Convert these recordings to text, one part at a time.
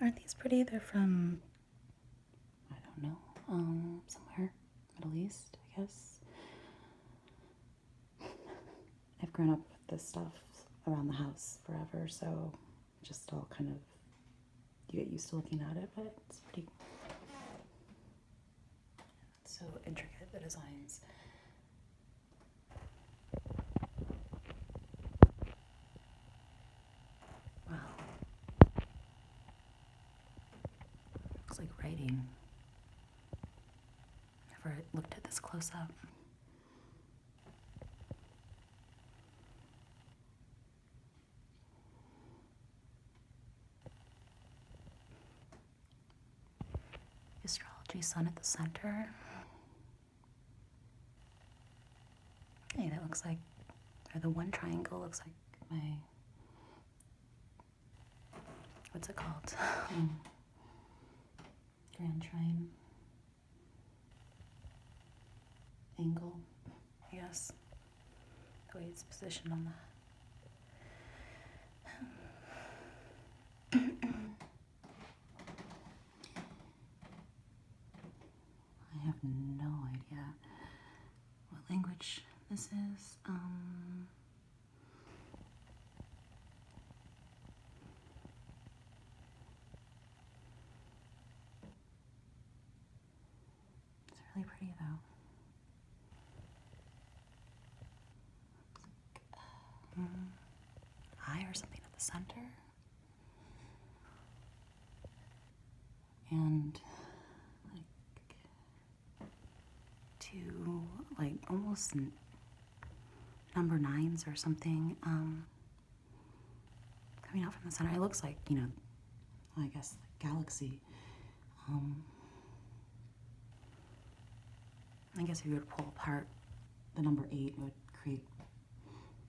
Aren't these pretty? They're from, I don't know, somewhere, Middle East, I guess. I've grown up with this stuff around the house forever, so just all kind of, you get used to looking at it, but it's pretty, so intricate, the designs. Wow. Looks like writing. Never looked at this close up. Astrology sun at the center. Hey, that looks like, or the one triangle looks like my, what's it called? Grand trine angle, I guess. The way it's positioned on that. I have no idea what language this is. It's really pretty though. Eye or something at the center. And like two, like almost number 9s or something, coming out from the center. It looks like, you know, I guess like galaxy. I guess if you were to pull apart the number 8, it would create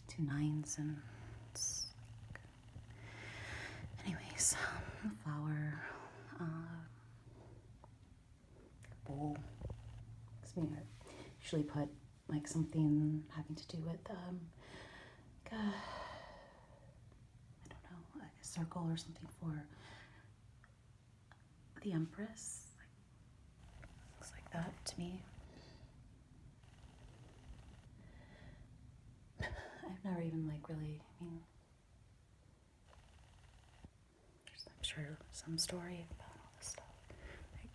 2 9s, and it's... Anyways, the flower, bowl. I usually put like something having to do with, like I don't know, like a circle or something for the Empress. Looks like that to me. I've never even like really, I mean, there's, I'm sure, some story about all this stuff. Like,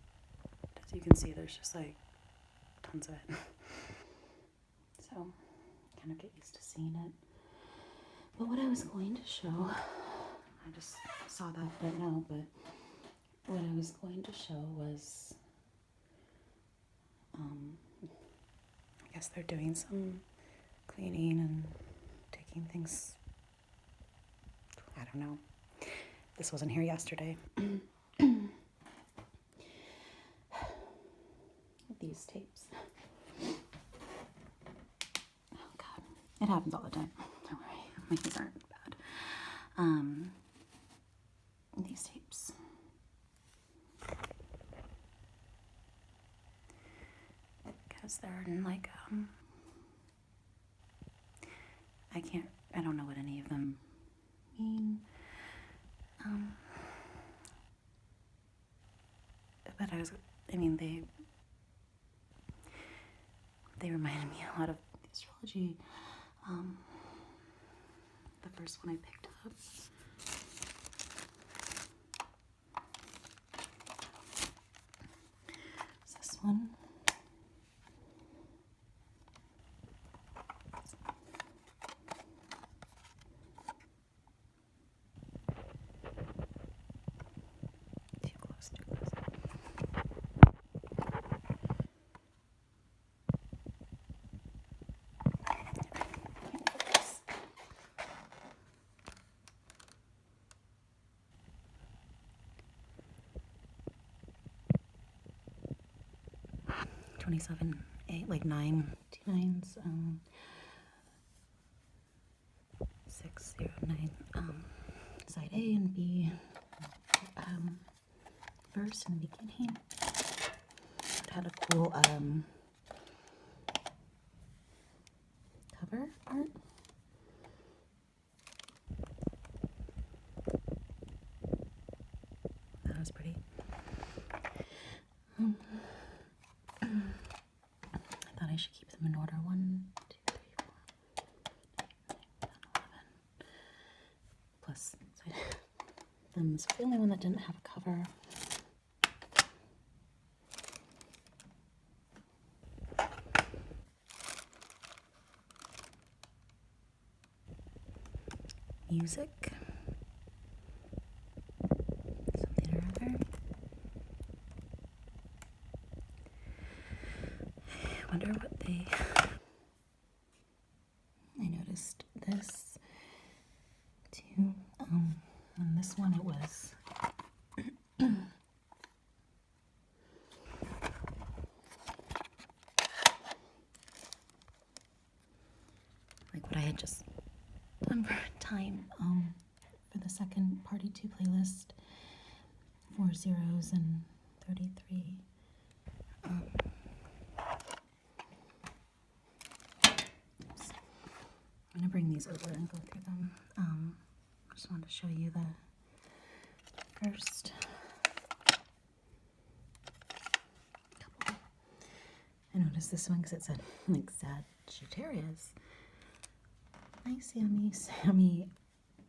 as you can see, there's just like tons of it. So, kind of get used to seeing it. But what I was going to show, I just saw that right now, but what I was going to show was, I guess they're doing some cleaning and taking things, I don't know. This wasn't here yesterday. These tapes. Oh God, it happens all the time. Don't worry, my kids aren't bad. These tapes. Because they're in like, I don't know what any of them mean. But they reminded me a lot of the astrology. The first one I picked up. Is this one? Too close. 27, 8, like 9, 2 9s, 6, 0, 9, side A and B, verse in the beginning. It had a cool, cover art. was pretty. I thought I should keep them in order. 1, 2, 3, 4, 5, 10, 11. Plus, them's the only one that didn't have a cover. Music. Something or other. I wonder what they... I noticed this too. On this one it was like what I had just done for time, for the second Party 2 playlist, 4 zeros and 33. I'm gonna bring these over and go through them. I just wanted to show you the first couple. I noticed this one because it said like Sagittarius. Hi, Sammy. Sammy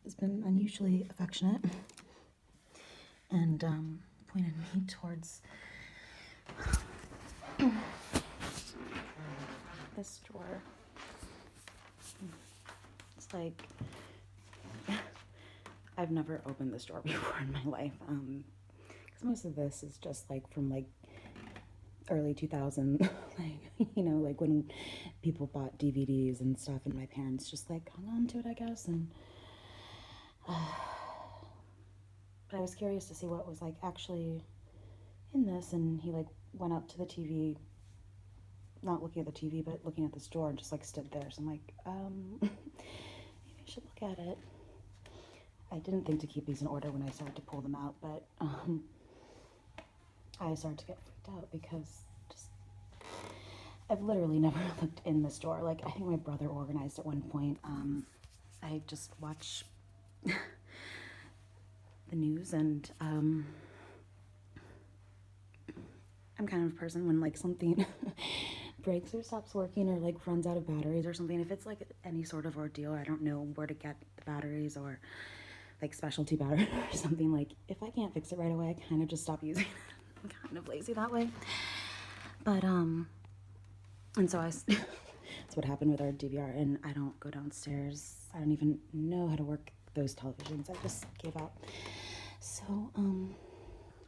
has been unusually affectionate and pointed me towards this drawer. It's like, I've never opened this drawer before in my life, because most of this is just like from like early 2000, like, you know, like when people bought DVDs and stuff, and my parents just like hung on to it, I guess, and but I was curious to see what was like actually in this, and he like went up to the TV, not looking at the TV, but looking at this drawer, and just like stood there. So I'm like, maybe I should look at it. I didn't think to keep these in order when I started to pull them out, but I started to get freaked out because just I've literally never looked in this drawer. Like, I think my brother organized at one point. I just watch the news, and I'm kind of a person when like something breaks or stops working or like runs out of batteries or something, if it's like any sort of ordeal, I don't know where to get the batteries or like specialty battery or something, like if I can't fix it right away, I kind of just stop using it. I'm kind of lazy that way. But and so that's what happened with our DVR, and I don't go downstairs. I don't even know how to work those televisions. I just gave up. So I'm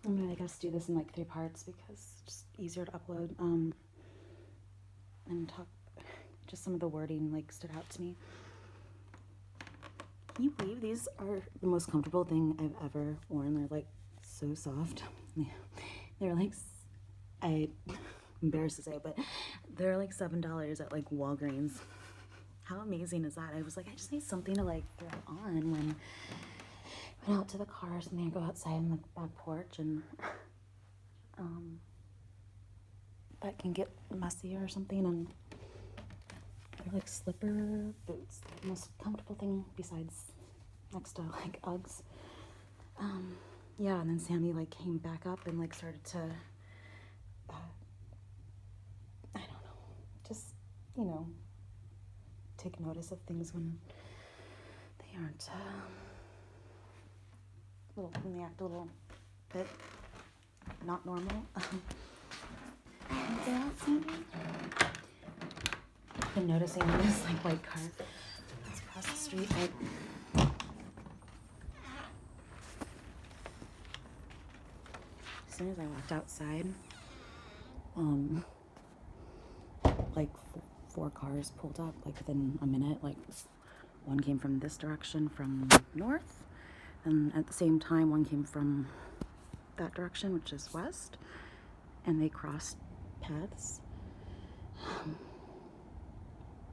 gonna, I guess, do this in like 3 parts because it's just easier to upload and talk. Just some of the wording like stood out to me. Can you believe these are the most comfortable thing I've ever worn? They're like so soft. They're like, I'm embarrassed to say, but they're like $7 at like Walgreens. How amazing is that? I was like, I just need something to like throw on when I went out to the car or something, or go outside on the back porch, and that can get messy or something. And they're like slipper boots, the most comfortable thing besides next to like Uggs. Yeah, and then Sammy like came back up and like started to I don't know, just, you know, take notice of things when they aren't when they act a little bit not normal. Anything else, Sandy? I've been noticing this like white car that's across the street. As soon as I walked outside, like 4 cars pulled up like within a minute. Like, one came from this direction from north, and at the same time one came from that direction, which is west, and they crossed paths.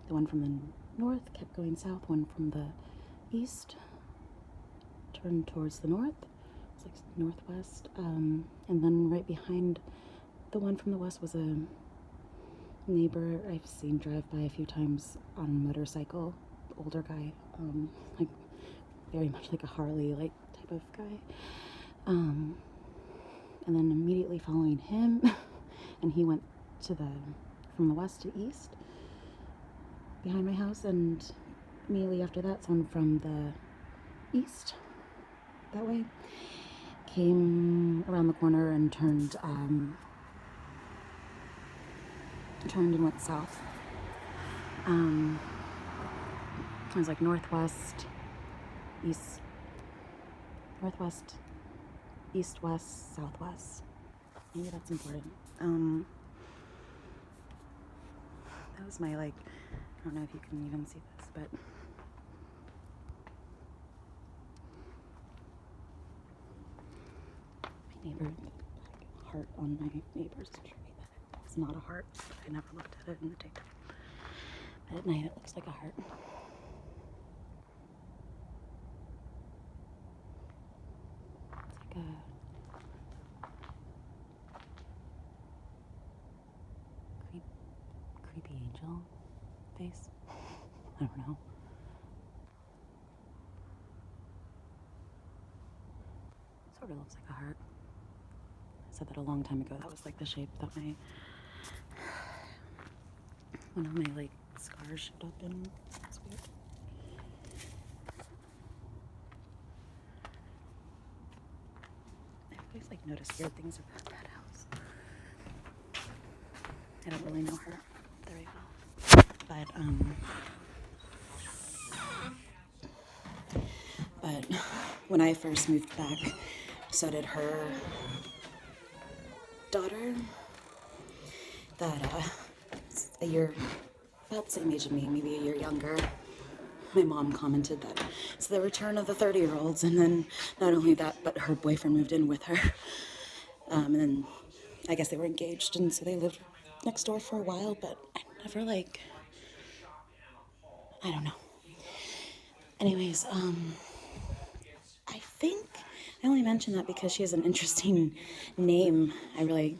The one from the north kept going south, one from the east turned towards the north. It's like northwest, and then right behind the one from the west was a neighbor I've seen drive by a few times on a motorcycle, older guy, like very much like a Harley like type of guy. and then immediately following him, and he went from the west to east behind my house, and immediately after that, someone from the east that way came around the corner and turned and went south. It was like northwest, east, west, southwest. Maybe that's important. That was my, like, I don't know if you can even see this, but my neighbor, like, heart on my neighbor's tree. It's not a heart. I never looked at it in the daytime. But at night it looks like a heart. It's like a creepy angel face. I don't know. Sort of looks like a heart. I said that a long time ago. That was like the shape that one of my like scars showed up in. It's weird. I always like notice weird things about that house. I don't really know her very well, but when I first moved back, so did her daughter. That a year, about the same age as me, maybe a year younger. My mom commented that it's the return of the 30-year-olds, and then not only that, but her boyfriend moved in with her. And then I guess they were engaged, and so they lived next door for a while, but I never, like, I don't know. Anyways, I think I only mention that because she has an interesting name. I really,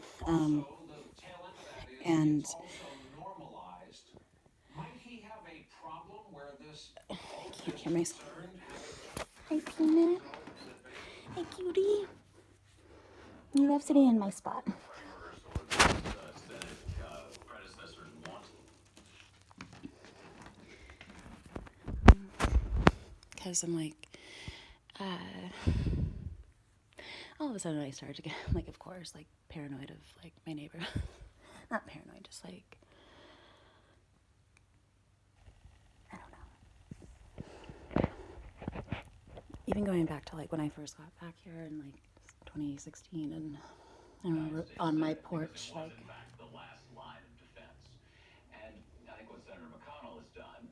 and I can't hear myself. Hi, Peanut. Hi, cutie. You love sitting in my spot. Because I'm like, all of a sudden I started to get, like, of course, like, paranoid of, like, my neighbor. Not paranoid, just, like, I don't know. Even going back to, like, when I first got back here in, like, 2016, and I remember on my porch, like, the last line of defense. And I think what Senator McConnell has done,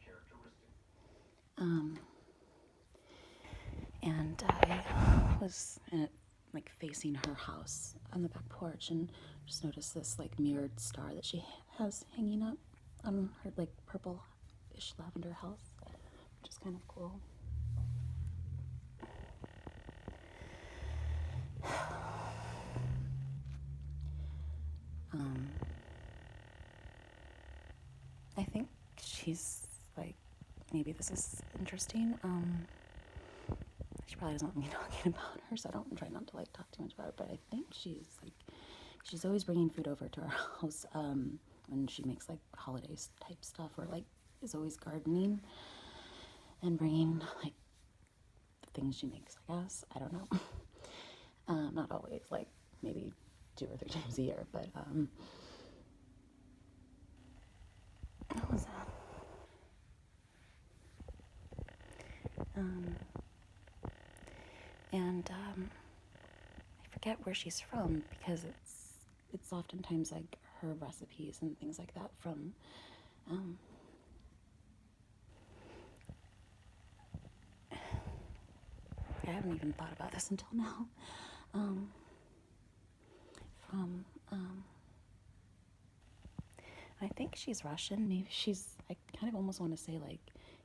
characteristic. And I was like facing her house on the back porch, and just noticed this like mirrored star that she has hanging up on her like purple-ish lavender house, which is kind of cool. I think she's like, maybe this is interesting. She probably doesn't want me talking about her, so I don't try not to like talk too much about her. But I think she's always bringing food over to our house when she makes like holidays type stuff, or like is always gardening and bringing like the things she makes. I guess I don't know. Not always, like maybe 2 or 3 times a year, but what was that? And I forget where she's from, because it's oftentimes like her recipes and things like that from I haven't even thought about this until now. From I think she's Russian. Maybe I kind of almost want to say like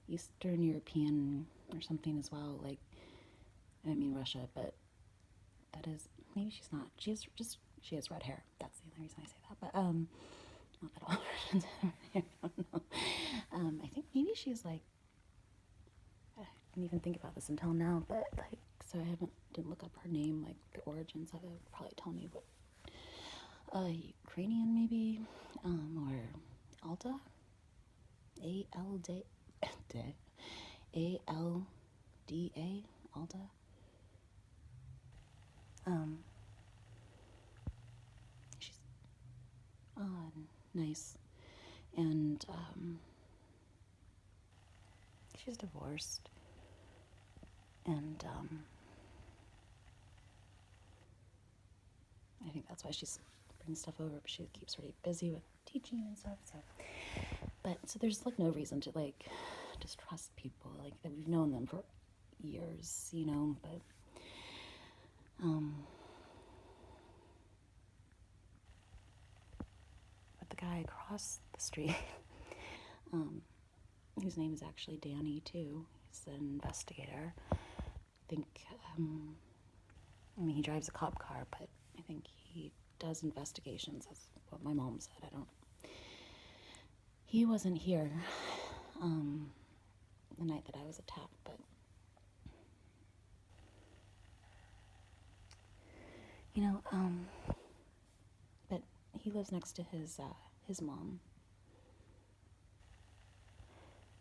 Eastern European or something as well. Like, I mean Russia, but that is, maybe she's not. She has red hair. That's the only reason I say that. But not that all Russians have red hair. I don't know. I think maybe she's like, didn't even think about this until now, but like, so I didn't look up her name, like the origins of it would probably tell me what, Ukrainian maybe, or Alda, A-L-D, A-L-D-A, Alda. She's, nice, and, she's divorced, and, I think that's why she's bringing stuff over, but she keeps really busy with teaching and stuff, so, so there's, like, no reason to, like, distrust people, like, that we've known them for years, you know, but, the guy across the street, whose name is actually Danny, too, he's an investigator, I think, I mean, he drives a cop car, but I think he does investigations, that's what my mom said, he wasn't here, the night that I was attacked, but, you know, but he lives next to his mom,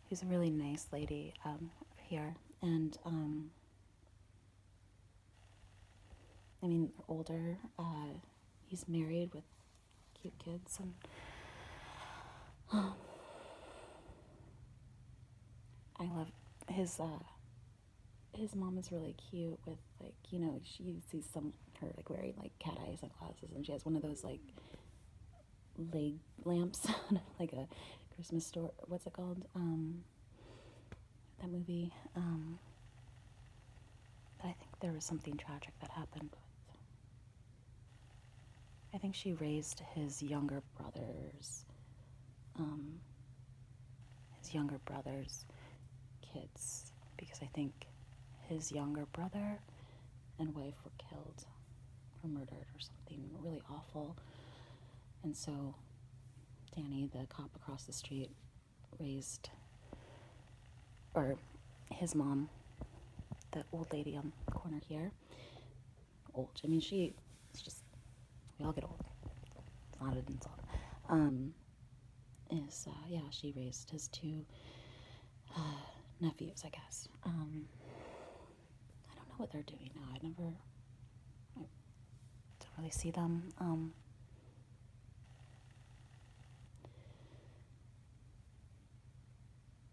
who's a really nice lady, here, and, I mean, they're older, he's married with cute kids, and, I love his mom is really cute with, like, you know, you see her, like, wearing, like, cat eye sunglasses, and she has one of those, like, leg lamps, like a Christmas store, what's it called, that movie, but I think there was something tragic that happened with, I think she raised his younger brother's kids, because I think his younger brother and wife were killed or murdered or something really awful, and so Danny, the cop across the street, his mom, the old lady on the corner here, I mean, it's just, we all get old, it's not an insult, she raised his two nephews, I guess. I don't know what they're doing now. I don't really see them.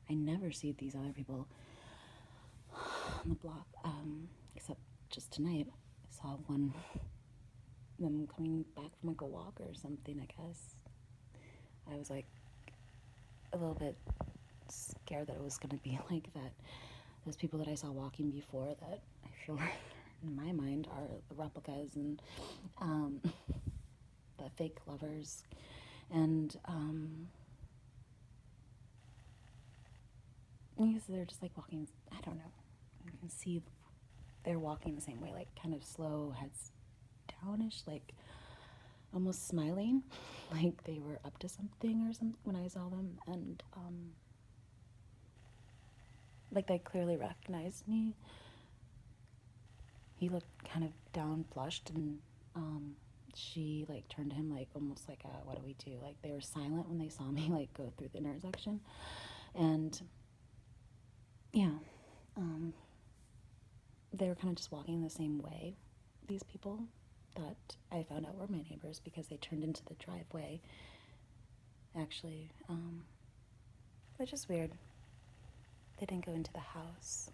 I never see these other people on the block, except just tonight. I saw them coming back from like a walk or something, I guess. I was like a little bit scared that it was gonna be like that. Those people that I saw walking before that I feel like in my mind are the replicas and the fake lovers, and because they're just like walking, I don't know, you can see they're walking the same way, like kind of slow, heads downish, like almost smiling, like they were up to something or something when I saw them, and like they clearly recognized me. He looked kind of down, flushed, and she like turned to him like almost like what do we do? Like they were silent when they saw me like go through the intersection, and yeah, they were kind of just walking the same way. These people that I found out were my neighbors because they turned into the driveway. Actually, which is weird. They didn't go into the house.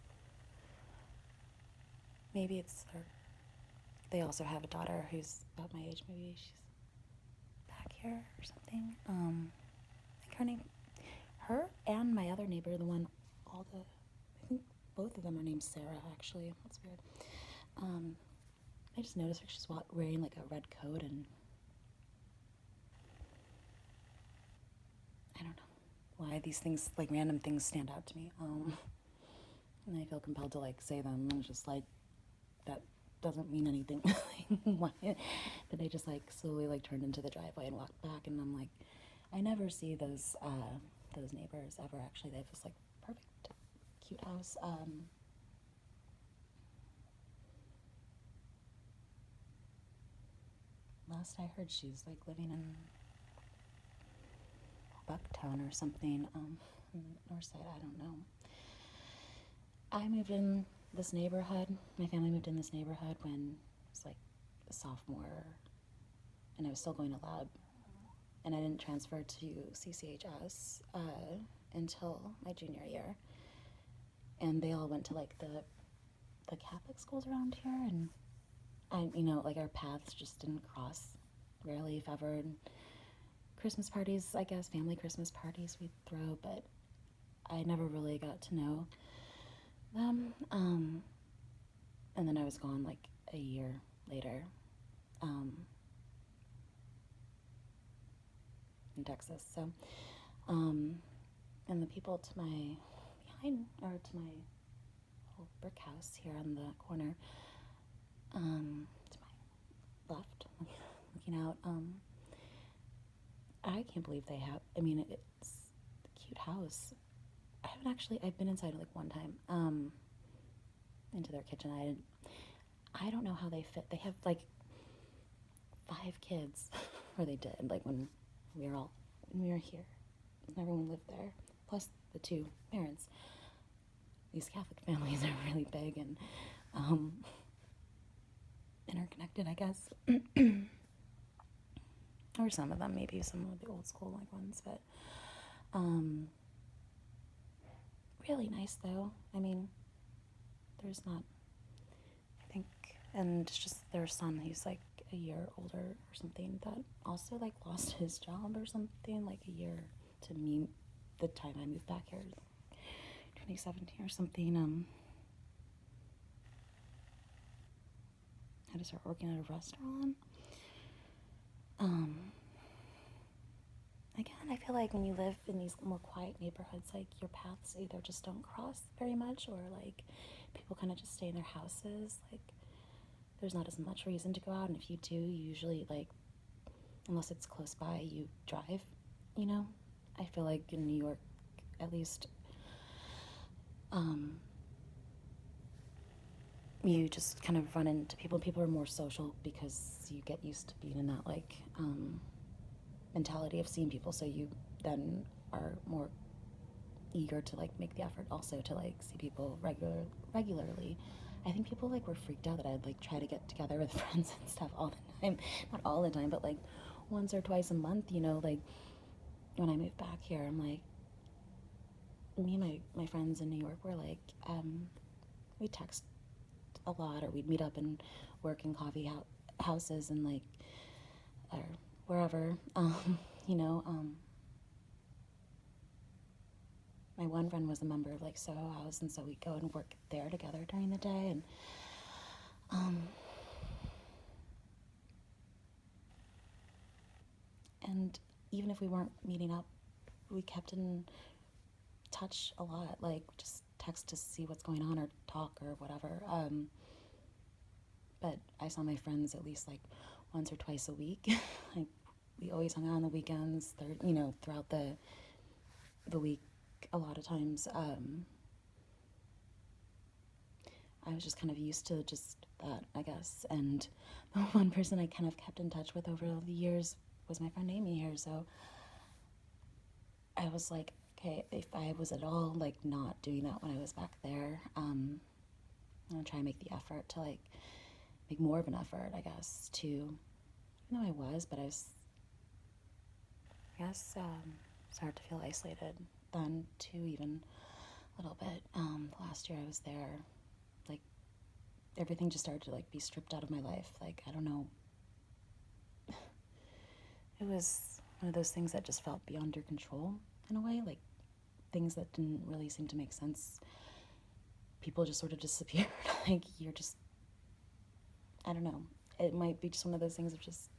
Maybe it's they also have a daughter who's about my age. Maybe she's back here or something. I think her name, her and my other neighbor, the one, I think both of them are named Sarah, actually. That's weird. I just noticed her. She's wearing like a red coat, and I don't know why these things, like random things, stand out to me. And I feel compelled to like say them. I'm just like, that doesn't mean anything. Why? But they just like slowly like turned into the driveway and walked back, and I'm like, I never see those neighbors ever. Actually, they have this like perfect, cute house. Last I heard, she's like living in Bucktown or something, in the north side. I don't know. I moved in this neighborhood. My family moved in this neighborhood when I was like a sophomore, and I was still going to lab, and I didn't transfer to CCHS until my junior year. And they all went to like the Catholic schools around here, and like our paths just didn't cross, rarely, if ever. And Christmas parties, I guess, family Christmas parties we'd throw, but I never really got to know them. And then I was gone like a year later, in Texas. So, and the people to my little brick house here on the corner, to my left, looking out, I can't believe they have, it's a cute house. I've been inside like one time, into their kitchen. I don't know how they fit. They have like 5 kids, or they did, like when we were here. Everyone lived there, plus the 2 parents. These Catholic families are really big and interconnected, I guess. Or some of them, maybe some of the old school like ones, but really nice though. There's not, I think, and it's just their son, who's like a year older or something, that also like lost his job or something, like a year to me, the time I moved back here, 2017 or something. Had to start working at a restaurant. Again, I feel like when you live in these more quiet neighborhoods, like your paths either just don't cross very much, or like people kind of just stay in their houses. Like there's not as much reason to go out, and if you do, you usually, like, unless it's close by, you drive, you know? I feel like in New York, at least, you just kind of run into people. People are more social because you get used to being in that, like, mentality of seeing people, so you then are more eager to, like, make the effort also to, like, see people regularly. I think people, like, were freaked out that I'd, like, try to get together with friends and stuff all the time. Not all the time, but, like, once or twice a month, like, when I moved back here, I'm like, me and my friends in New York were, like, we'd text a lot, or we'd meet up and work in coffee houses and, like, or wherever, my one friend was a member of, like, Soho House, and so we'd go and work there together during the day, and even if we weren't meeting up, we kept in touch a lot, like, just text to see what's going on or talk or whatever, but I saw my friends at least, like, once or twice a week. Like, we always hung out on the weekends, throughout the week. A lot of times, I was just kind of used to just that, I guess. And the one person I kind of kept in touch with over the years was my friend Amy here. So I was like, okay, if I was at all, like, not doing that when I was back there, I'm gonna try and make the effort to, like, make more of an effort, I guess, to, even though I was, but I guess, started to feel isolated then too, even a little bit. The last year I was there, like, everything just started to, like, be stripped out of my life. Like, I don't know. It was one of those things that just felt beyond your control in a way, like things that didn't really seem to make sense. People just sort of disappeared. Like, you're just, I don't know. It might be just one of those things of just,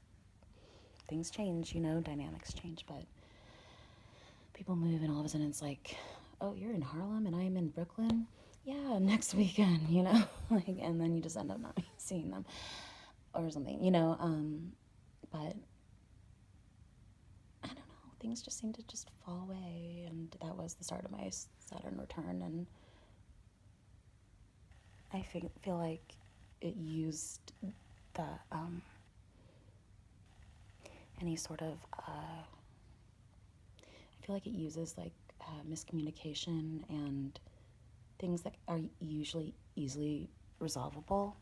things change, dynamics change, but people move, and all of a sudden it's like, oh, you're in Harlem and I'm in Brooklyn? Yeah, next weekend, like, and then you just end up not seeing them or something, but I don't know, things just seem to just fall away, and that was the start of my Saturn return, and feel like it used the any sort of I feel like it uses like miscommunication and things that are usually easily solvable.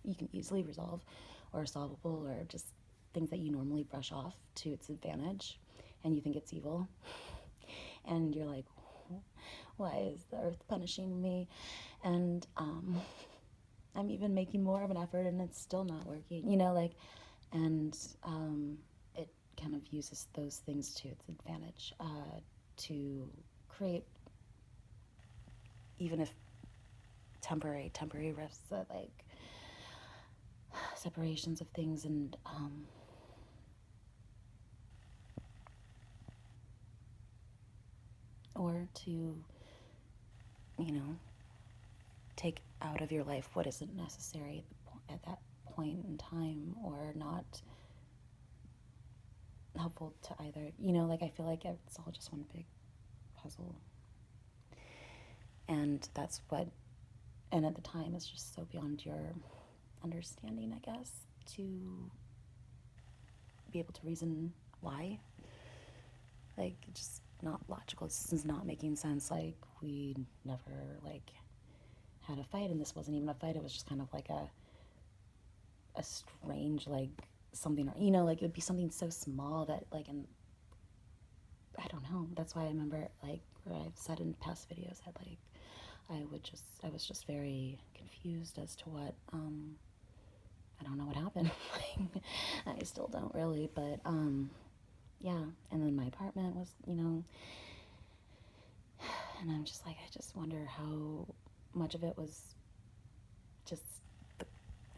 You can easily resolve or solvable, or just things that you normally brush off to its advantage, and you think it's evil. And you're like, why is the earth punishing me? And I'm even making more of an effort and it's still not working, you know, like, and it kind of uses those things to its advantage to create, even if temporary rifts, like separations of things, and or to, you know, take out of your life what isn't necessary at that point in time, or not helpful to either, you know, like I feel like it's all just one big puzzle. And that's what, and at the time it's just so beyond your understanding, I guess, to be able to reason why. Like, it's just not logical. This is not making sense. Like, we never, like, had a fight, and this wasn't even a fight. It was just kind of like a strange, like, something, you know, like, it would be something so small that, like, and I don't know. That's why I remember, like, where I've said in past videos that, like, I was just very confused as to what, I don't know what happened. I still don't really, but, yeah. And then my apartment was, you know, and I'm just like, I just wonder how much of it was just the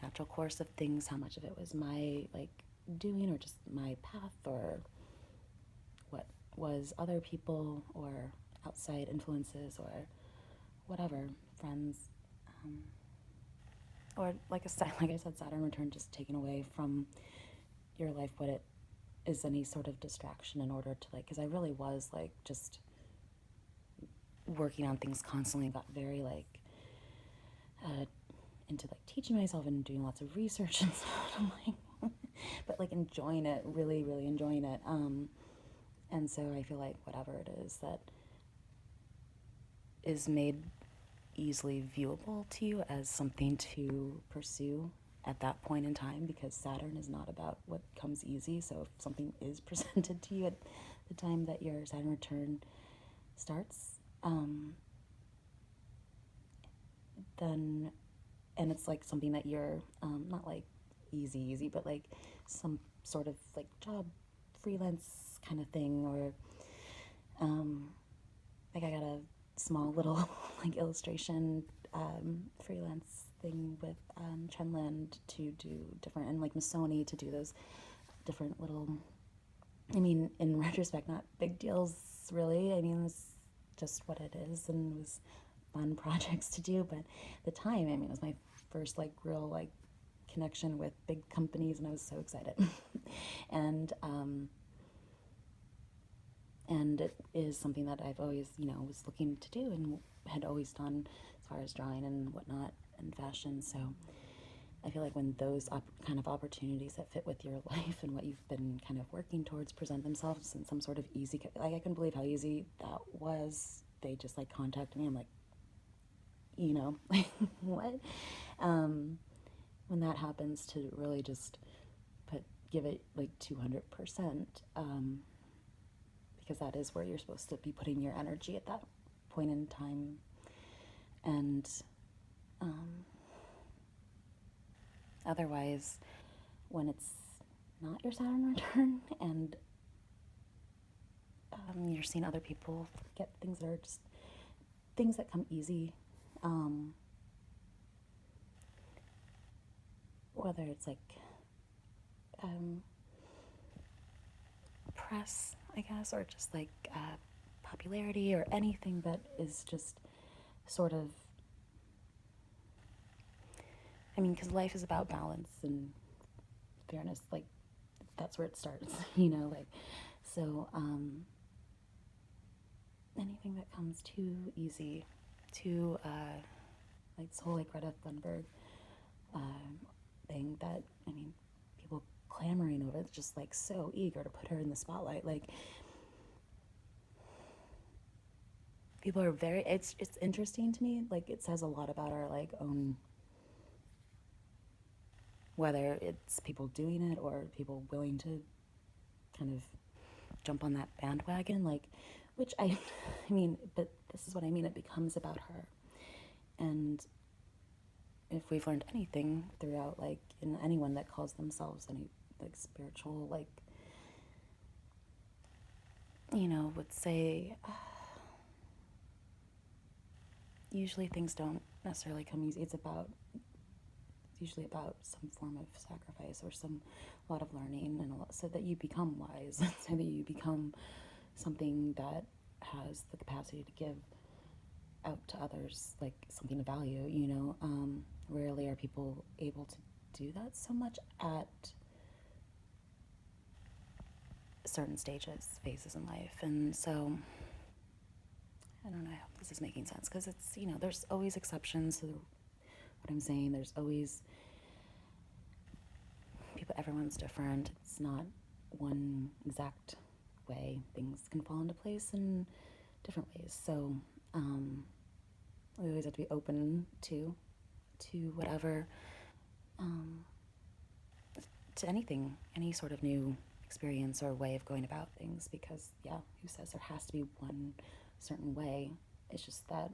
natural course of things, how much of it was my, like, doing, or just my path, or what was other people, or outside influences, or whatever, friends, or like I said, Saturn return, just taking away from your life what it is, any sort of distraction, in order to, like, because I really was, like, just working on things constantly, got very, like, into, like, teaching myself and doing lots of research and stuff. I'm like, but, like, enjoying it, really, really enjoying it. And so I feel like whatever it is that is made easily viewable to you as something to pursue at that point in time, because Saturn is not about what comes easy. So if something is presented to you at the time that your Saturn return starts, then, and it's like something that you're not like easy, but like some sort of like job, freelance kind of thing, or like I got a small little like illustration freelance thing with Trendland to do different, and like Missoni to do those different little, I mean, in retrospect, not big deals really. I mean, it's just what it is, and it was fun projects to do. But at the time, I mean, it was my first like real like connection with big companies, and I was so excited. And it is something that I've always, you know, was looking to do and had always done as far as drawing and whatnot and fashion. So I feel like when those kind of opportunities that fit with your life and what you've been kind of working towards present themselves in some sort of easy, like I couldn't believe how easy that was. They just like contacted me. I'm like, you know, what? When that happens, to really just give it like 200%, because that is where you're supposed to be putting your energy at that point in time. And otherwise, when it's not your Saturn return, and you're seeing other people get things that are just things that come easy, whether it's like press, I guess, or just like popularity, or anything that is just sort of, I mean, because life is about balance and fairness, like that's where it starts, you know, like, so anything that comes too easy, too like this whole like Greta Thunberg thing that, I mean, people clamoring over it, just like so eager to put her in the spotlight. Like, people are very, it's interesting to me. Like, it says a lot about our like own, whether it's people doing it or people willing to kind of jump on that bandwagon, like, which I mean, but this is what I mean, it becomes about her. And if we've learned anything throughout, like, in anyone that calls themselves any, like, spiritual, like, you know, would say, usually things don't necessarily come easy. It's usually about some form of sacrifice or some lot of learning, and so that you become wise, so that you become something that has the capacity to give out to others, like something of value, you know. Rarely are people able to do that so much at certain phases in life. And so, I don't know, I hope this is making sense, because it's, you know, there's always exceptions to what I'm saying. There's always people, everyone's different. It's not one exact way. Things can fall into place in different ways. So, we always have to be open to whatever, to anything, any sort of new experience or way of going about things, because, yeah, who says there has to be one certain way? It's just that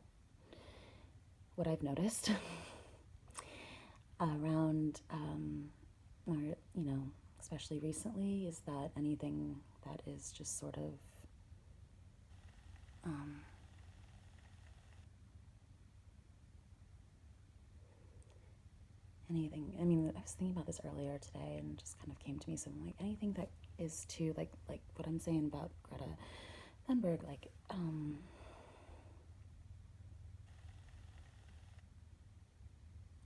what I've noticed around, or, you know, especially recently, is that anything that is just sort of, anything, I mean, I was thinking about this earlier today and just kind of came to me, so I'm like, anything that is to, like what I'm saying about Greta Thunberg, like,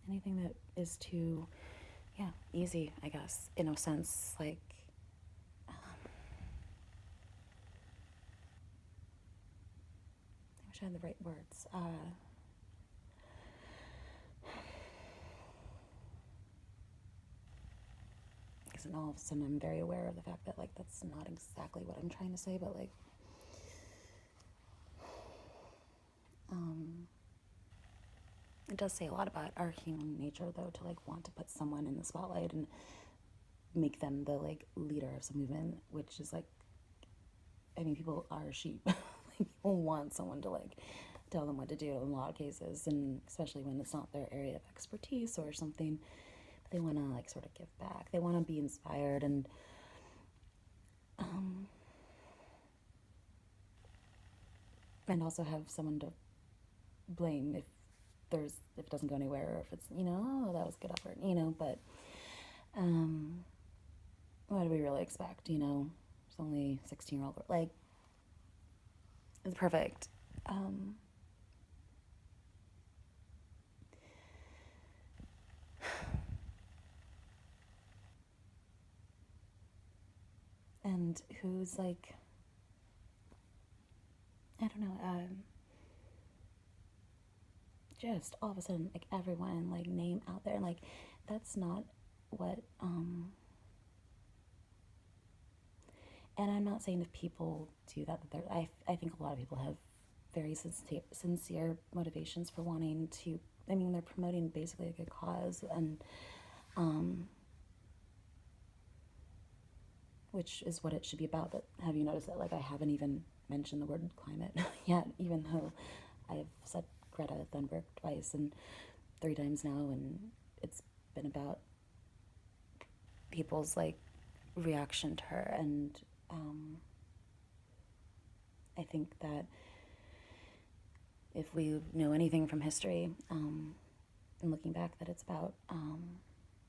anything that is too, yeah, easy, I guess, in a sense, like, I wish I had the right words, because all of a sudden I'm very aware of the fact that, like, that's not exactly what I'm trying to say, but, like, it does say a lot about our human nature, though, to, like, want to put someone in the spotlight and make them the, like, leader of some movement, which is, like, I mean, people are sheep. Like, people want someone to, like, tell them what to do in a lot of cases, and especially when it's not their area of expertise or something. But they want to, like, sort of give back. They want to be inspired, and also have someone to blame if it doesn't go anywhere, or if it's, you know, oh, that was good effort, you know. But what do we really expect, you know? It's only 16-year-old, like, it's perfect. And who's, like, I don't know, just all of a sudden, like, everyone, like, name out there, and, like, that's not what, and I'm not saying if people do that, I think a lot of people have very sincere motivations for wanting to, I mean, they're promoting basically a good cause, and, which is what it should be about. But have you noticed that, like, I haven't even mentioned the word climate yet, even though I've said Greta Thunberg twice and 3 times now, and it's been about people's, like, reaction to her. And I think that if we know anything from history, and looking back, that it's about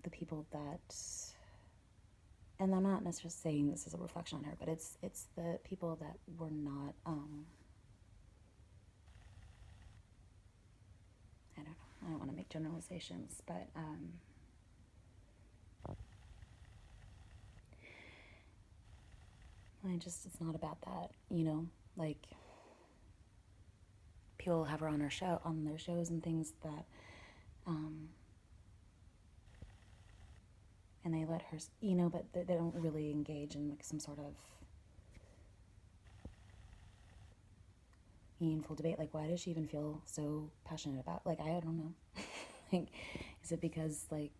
the people that, and I'm not necessarily saying this is a reflection on her, but it's the people that were not, I don't want to make generalizations, but it's not about that, you know, like, people have her on their shows and things that And they let her, but they don't really engage in like some sort of meaningful debate. Like, why does she even feel so passionate about, like, I don't know. Like, is it because, like,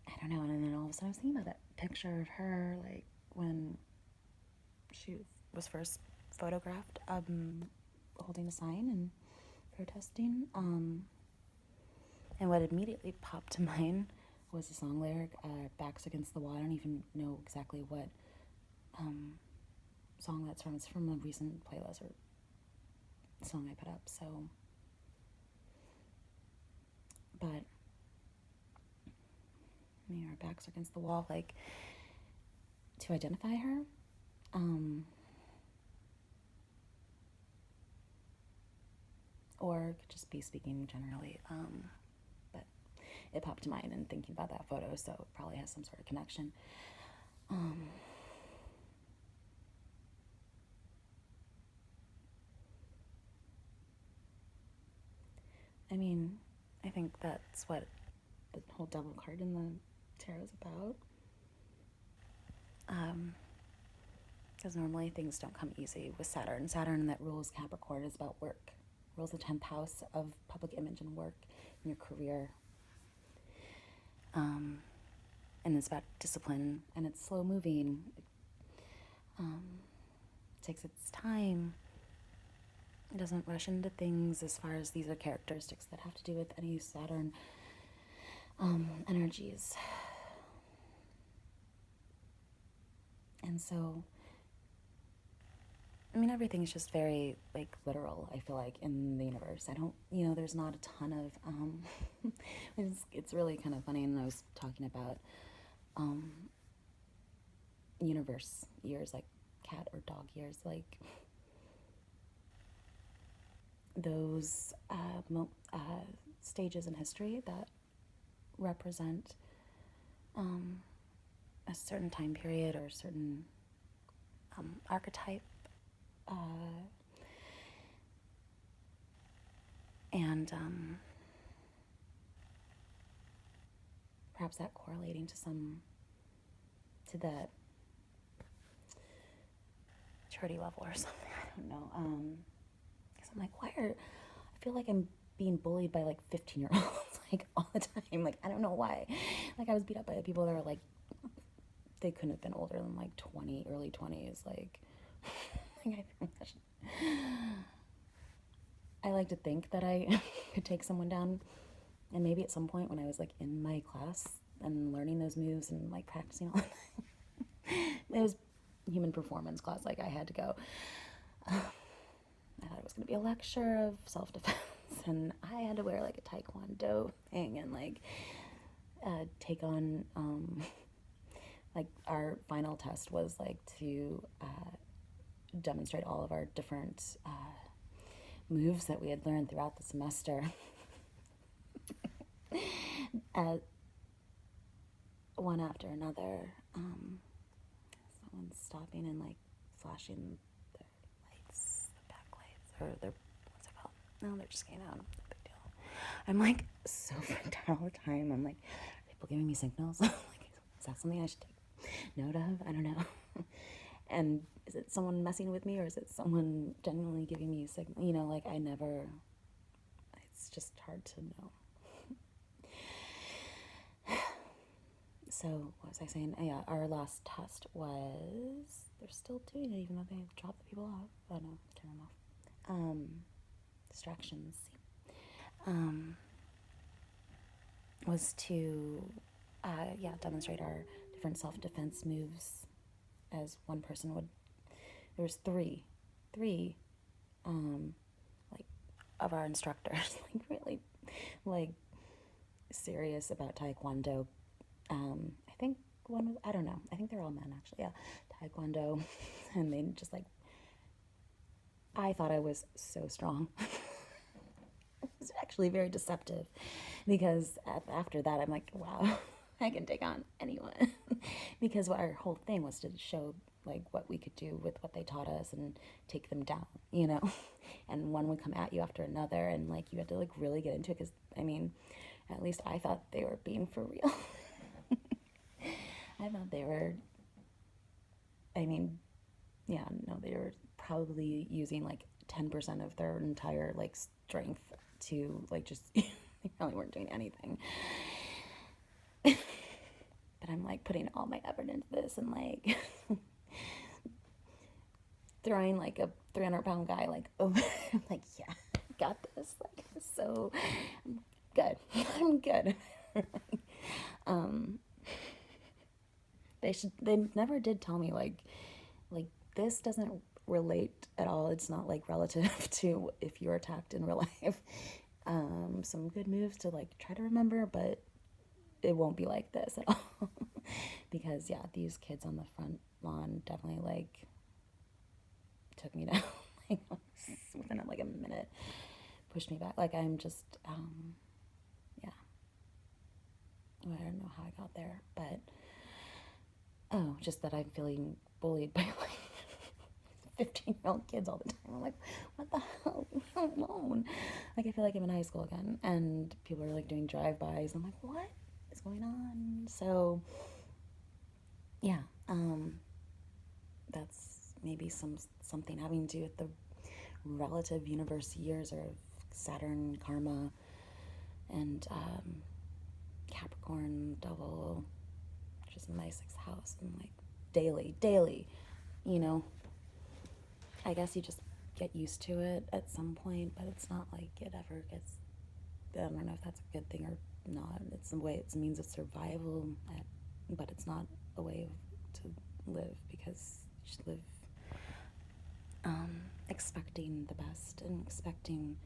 I don't know. And then all of a sudden I was thinking about that picture of her, like, when she was first photographed, holding a sign and protesting. And what immediately popped to mind was the song lyric, Backs Against the Wall. I don't even know exactly what song that's from. It's from a recent playlist or song I put up, so. But, our backs against the wall, like, to identify her, or could just be speaking generally, but it popped to mind in thinking about that photo, so it probably has some sort of connection. I mean, I think that's what the whole devil card in the tarot is about. Because normally things don't come easy with Saturn. Saturn that rules Capricorn is about work. Rules the 10th house of public image and work in your career. And it's about discipline, and it's slow moving. It takes its time. It doesn't rush into things as far as these are characteristics that have to do with any Saturn energies. And so, I mean, everything's just very, like, literal, I feel like, in the universe. I don't, there's not a ton of, it's really kind of funny, and I was talking about universe years, like cat or dog years, like, those stages in history that represent a certain time period or a certain archetype, and perhaps that correlating to that maturity level or something. I don't know. Because I'm like, I feel like I'm being bullied by like 15-year-olds like all the time. Like, I don't know why. Like, I was beat up by people that are like, they couldn't have been older than like 20, early 20s. Like, I like to think that I could take someone down, and maybe at some point when I was like in my class and learning those moves and like practicing all the time, it was human performance class, like I had to go. I thought it was going to be a lecture of self-defense, and I had to wear like a taekwondo thing and like take on like our final test was like to demonstrate all of our different moves that we had learned throughout the semester. One after another, someone's stopping and like flashing their lights, the back lights, or their, what's it called? No, they're just getting out. No big deal. I'm like so freaked out all the time. I'm like, are people giving me signals? Like, is that something I should take note of? I don't know. And is it someone messing with me, or is it someone genuinely giving me a signal? Like, it's just hard to know. So, what was I saying? Yeah, our last test was, they're still doing it even though they dropped the people off. Oh no, turn them off. Distractions. Was to, demonstrate our different self-defense moves as one person would. There was three, like, of our instructors, like, really, like, serious about Taekwondo. I think one was, I don't know, I think they're all men, actually, yeah, Taekwondo, and they just, like, I thought I was so strong. It was actually very deceptive, because after that, I'm like, wow, I can take on anyone. Because our whole thing was to show like what we could do with what they taught us and take them down, you know? And one would come at you after another, and like you had to like really get into it because I mean, at least I thought they were being for real. I thought they were, I mean, yeah, no, they were probably using like 10% of their entire like strength to like just, they probably weren't doing anything. But I'm like putting all my effort into this and like throwing like a 300-pound guy like over. I'm like, yeah, got this. Like, so I'm good. I'm good. um, they never did tell me like this doesn't relate at all. It's not like relative to if you're attacked in real life. Some good moves to like try to remember, but it won't be like this at all. Because yeah, these kids on the front lawn definitely like took me down like within like a minute, pushed me back. Like I'm just yeah. Well, I don't know how I got there, but oh, just that I'm feeling bullied by like 15-year-old kids all the time. I'm like, what the hell? Leave me alone. Like I feel like I'm in high school again, and people are like doing drive-bys. I'm like, what is going on? So yeah, that's maybe something having to do with the relative universe years of Saturn karma and Capricorn double, which is my 6th house, and like daily, you know. I guess you just get used to it at some point, but it's not like it ever gets, I don't know if that's a good thing or not. It's a way, it means it's survival, but it's not a way to live, because you should live expecting the best and expecting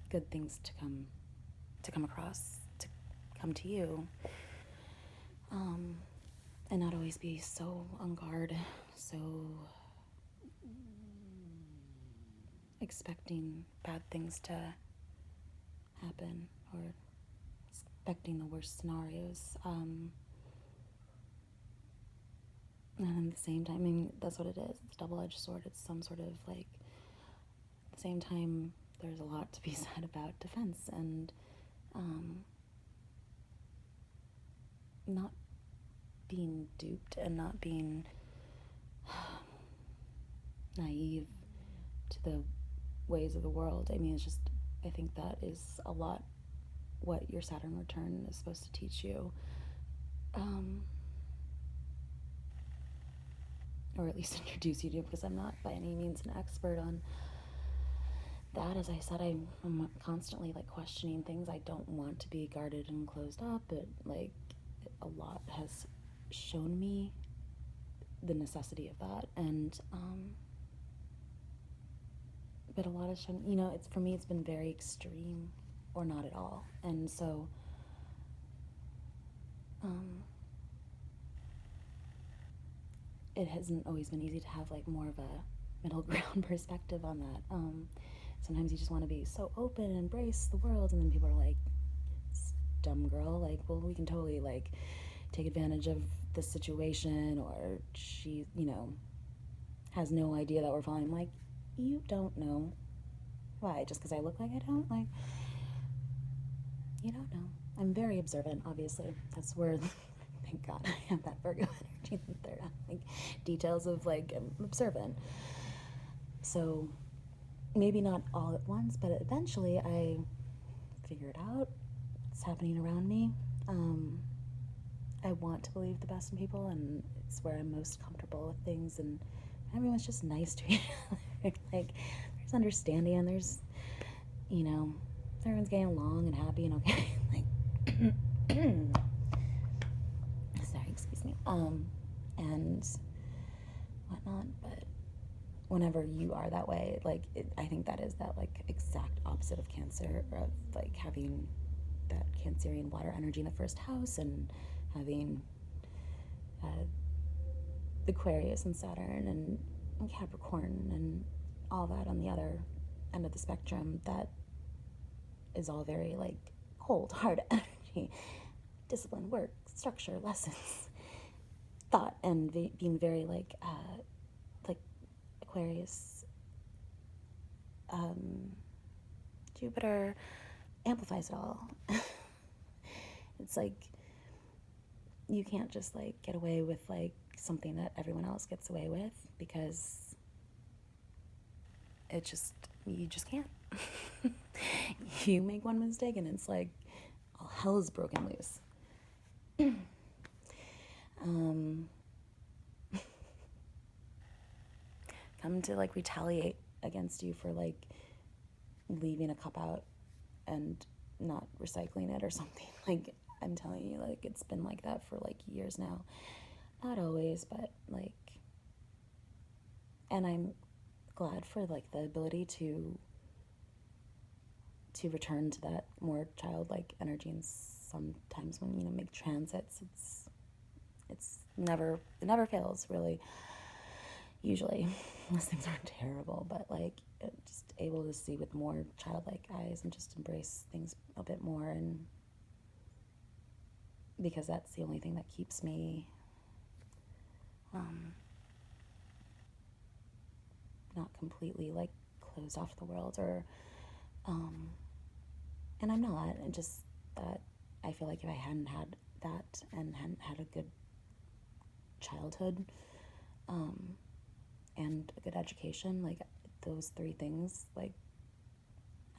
good things to come across, to come to you, and not always be so on guard, so expecting bad things to happen or expecting the worst scenarios. And at the same time, I mean, that's what it is. It's a double-edged sword. It's some sort of like, at the same time, there's a lot to be said about defense and not being duped and not being naive to the ways of the world. I mean, it's just, I think that is a lot what your Saturn return is supposed to teach you. Or at least introduce you to, because I'm not by any means an expert on that. As I said, I'm constantly like questioning things. I don't want to be guarded and closed up, but like a lot has shown me the necessity of that, and but a lot has shown, you know, it's, for me, it's been very extreme or not at all, and so it hasn't always been easy to have like more of a middle ground perspective on that. Sometimes you just want to be so open and embrace the world, and then people are like, dumb girl, like, well, we can totally like take advantage of the situation, or she, you know, has no idea that we're falling. I'm like, you don't know. Why? Just because I look like I don't? Like, you don't know. I'm very observant, obviously. That's where, thank God, I have that Virgo energy. There, like, details of, like, I'm observant. So, maybe not all at once, but eventually I figure it out. It's happening around me. I want to believe the best in people, and it's where I'm most comfortable with things, and everyone's just nice to each other. Like, there's understanding, and there's, you know, everyone's getting along and happy and okay. Like, sorry, excuse me. And whatnot, but whenever you are that way, like, I think that is that, like, exact opposite of Cancer, of, like, having that Cancerian water energy in the first house, and having Aquarius and Saturn and Capricorn and all that on the other end of the spectrum. That is all very like cold, hard energy. discipline, work, structure, lessons, thought, and being very like Aquarius, Jupiter amplifies it all. It's like you can't just like get away with like something that everyone else gets away with, because you just can't. You make one mistake and it's like all hell is broken loose. Come to like retaliate against you for like leaving a cup out and not recycling it or something. Like, I'm telling you, like, it's been like that for like years now. Not always, but like, and I'm glad for like the ability to return to that more childlike energy. And sometimes when, make transits, it never fails, really, usually, unless things aren't terrible, but like just able to see with more childlike eyes and just embrace things a bit more. And because that's the only thing that keeps me not completely like closed off the world, or and I'm not, and just that I feel like if I hadn't had that and hadn't had a good childhood and a good education, like those three things, like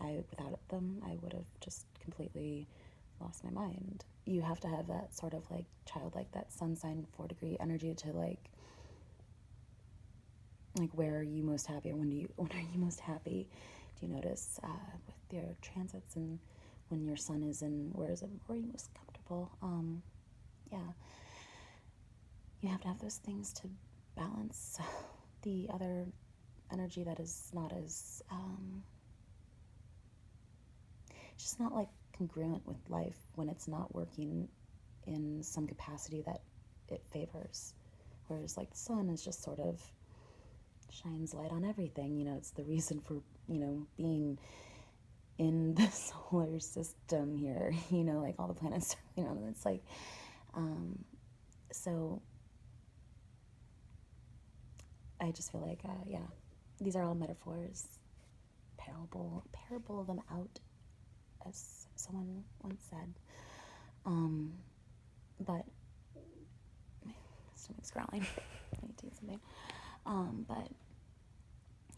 without them I would have just completely lost my mind. You have to have that sort of like childlike, that sun sign 4-degree energy to like where are you most happy, or when are you most happy? Do you notice with your transits, and when your sun is in, where are you most comfortable? Yeah, you have to have those things to balance the other energy that is not as it's just not like congruent with life when it's not working in some capacity that it favors. Whereas like the sun is just sort of shines light on everything. It's the reason for being in the solar system here. Like all the planets, and it's like so I just feel like yeah, these are all metaphors. Parable them out, as someone once said. But my stomach's growling. I need to eat something. But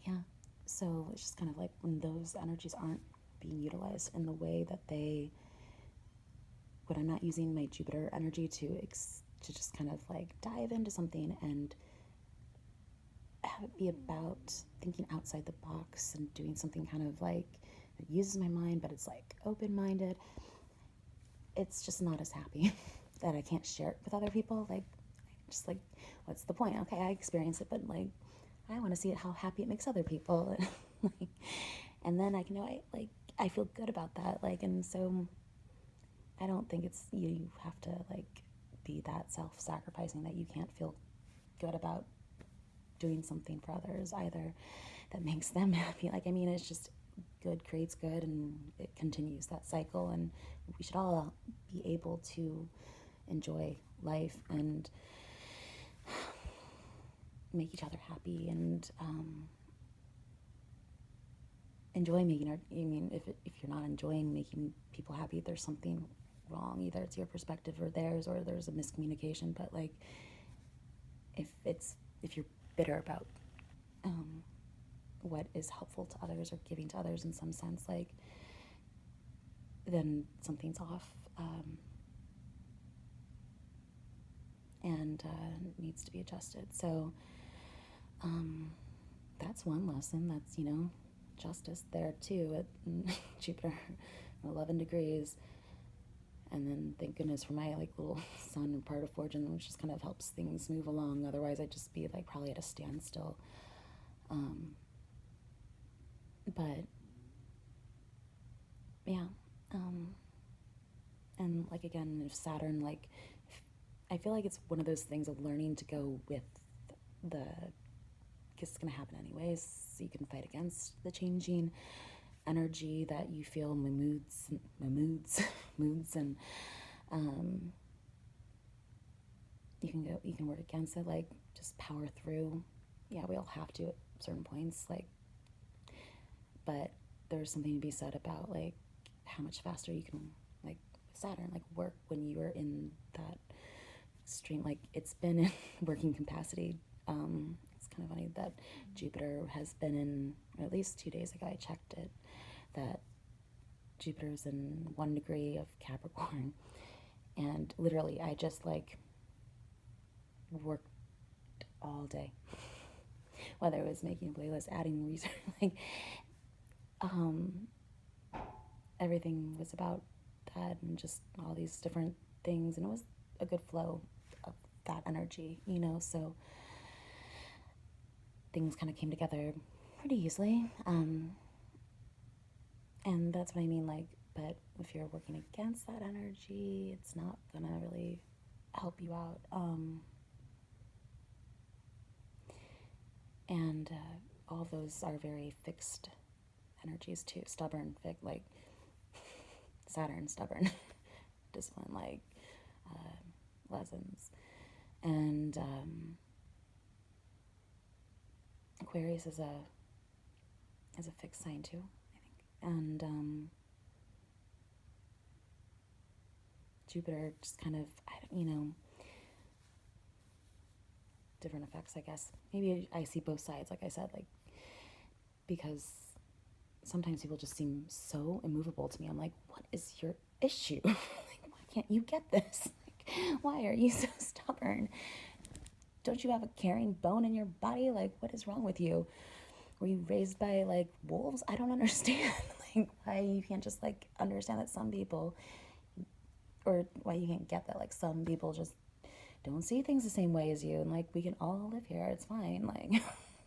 yeah, so it's just kind of like when those energies aren't being utilized in the way that when I'm not using my Jupiter energy to just kind of like dive into something and have it be about thinking outside the box and doing something kind of like that uses my mind, but it's like open-minded, it's just not as happy. That I can't share it with other people. Like, just like, what's the point? Okay, I experience it, but like, I want to see how happy it makes other people. Like, and then I can know I feel good about that. Like, and so I don't think it's, you have to like be that self-sacrificing that you can't feel good about doing something for others either that makes them happy. Like, I mean, it's just good creates good, and it continues that cycle, and we should all be able to enjoy life and make each other happy, and enjoy making our, if you're not enjoying making people happy, there's something wrong. Either it's your perspective or theirs, or there's a miscommunication. But like, if you're bitter about what is helpful to others or giving to others in some sense, like, then something's off, and needs to be adjusted. So that's one lesson. That's, justice there too at Jupiter, 11 degrees. And then thank goodness for my like little sun part of Fortune, which just kind of helps things move along. Otherwise I'd just be like probably at a standstill. But yeah, and like again, if Saturn, like, I feel like it's one of those things of learning to go with because it's gonna happen anyways, so you can fight against the changing, energy that you feel, my moods, moods, and you can work against it, like just power through. Yeah, we all have to at certain points, like, but there's something to be said about like how much faster you can, like Saturn, like work when you are in that extreme, like it's been in working capacity. It's kind of funny that Jupiter has been in, or at least 2 days ago I checked it, that Jupiter's in 1 degree of Capricorn, and literally I just like worked all day, whether it was making a playlist, adding research, like everything was about that, and just all these different things, and it was a good flow of that energy, you know, so things kind of came together pretty easily, and that's what I mean, like, but if you're working against that energy, it's not gonna really help you out, and all those are very fixed energies too, stubborn, like Saturn, stubborn, discipline, like lessons, and Aquarius is a fixed sign too, I think, and Jupiter just kind of, you know, different effects, I guess. Maybe I see both sides, like I said, like, because sometimes people just seem so immovable to me. I'm like, what is your issue? Like, why can't you get this? Like, why are you so stubborn? Don't you have a carrying bone in your body? Like, what is wrong with you? Were you raised by, like, wolves? I don't understand. Like, why you can't just, like, understand that some people, or why you can't get that, like, some people just don't see things the same way as you, and, like, we can all live here. It's fine. Like,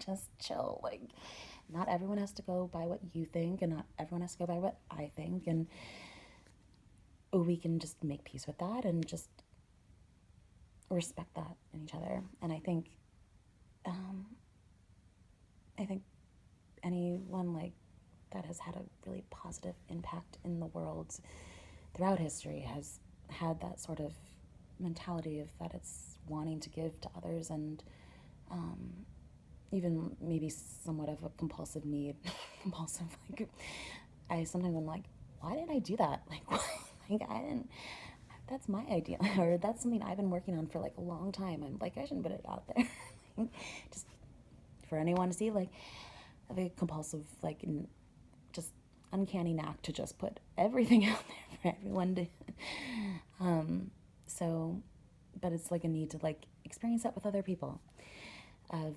just chill. Like, not everyone has to go by what you think, and not everyone has to go by what I think, and we can just make peace with that and just respect that in each other. And I think anyone like that has had a really positive impact in the world throughout history has had that sort of mentality of that it's wanting to give to others, and even maybe somewhat of a compulsive need. Compulsive, like, I sometimes am like, why did I do that? Like, like I didn't, that's my idea, or that's something I've been working on for like a long time. I'm like, I shouldn't put it out there. Just for anyone to see, like, I have a compulsive, like, just uncanny knack to just put everything out there for everyone to, so, but it's like a need to like experience that with other people. Of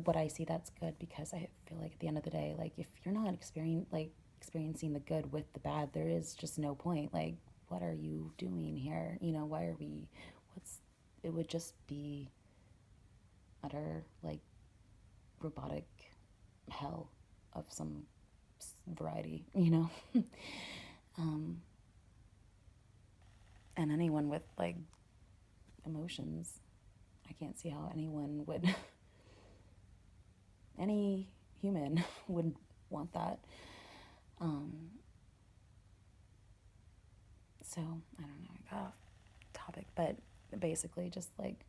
what I see, that's good, because I feel like at the end of the day, like, if you're not experiencing the good with the bad, there is just no point. Like, what are you doing here? You know, why are we? It would just be utter like robotic hell of some variety, you know. And anyone with like emotions, I can't see how anyone would, any human would want that. So I don't know, I got off topic, but basically just like,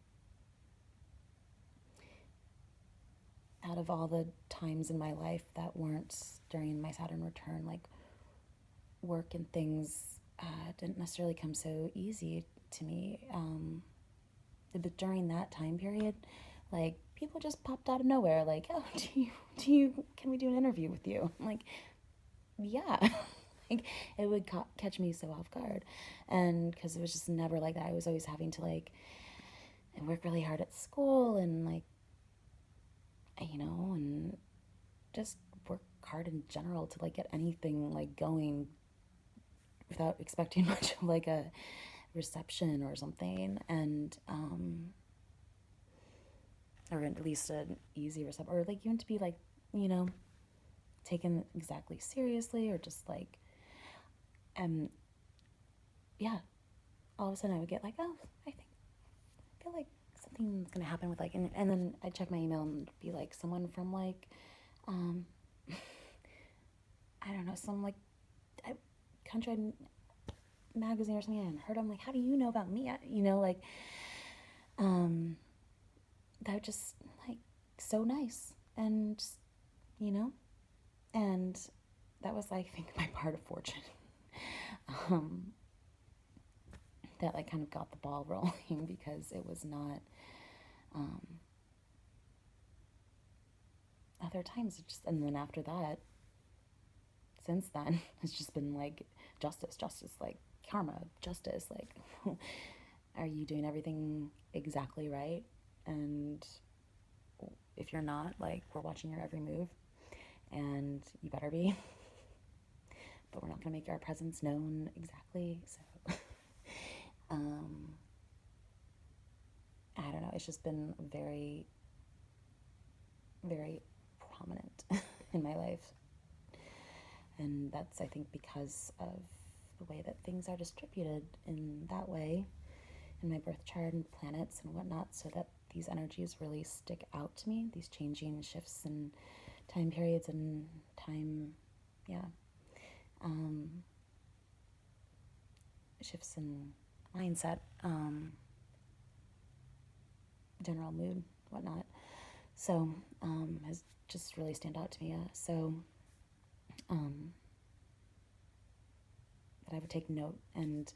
out of all the times in my life that weren't during my Saturn return, like, work and things didn't necessarily come so easy to me. But during that time period, like, people just popped out of nowhere, like, oh, can we do an interview with you? I'm like, yeah. Like, it would catch me so off guard, and because it was just never like that. I was always having to like work really hard at school, and like, you know, and just work hard in general to like get anything like going without expecting much of like a reception or something, and or at least an easy reception, or like even to be like, you know, taken exactly seriously, or just like, yeah, all of a sudden I would get like, oh, I feel like something's gonna happen with like, and then I'd check my email and be like, someone from like I don't know, some like country magazine or something, and heard. I'm like, how do you know about me? You know, like, that just like so nice, and just, you know, and that was, I think, my part of fortune. That like kind of got the ball rolling, because it was not, other times it just, and then after that, since then, it's just been like justice, like karma, justice, like, are you doing everything exactly right? And if you're not, like, we're watching your every move, and you better be. But we're not going to make our presence known exactly. So, I don't know. It's just been very, very prominent in my life. And that's, I think, because of the way that things are distributed in that way in my birth chart and planets and whatnot, so that these energies really stick out to me, these changing shifts and time periods and time, shifts in mindset, general mood, whatnot. So, has just really stand out to me. So, that I would take note and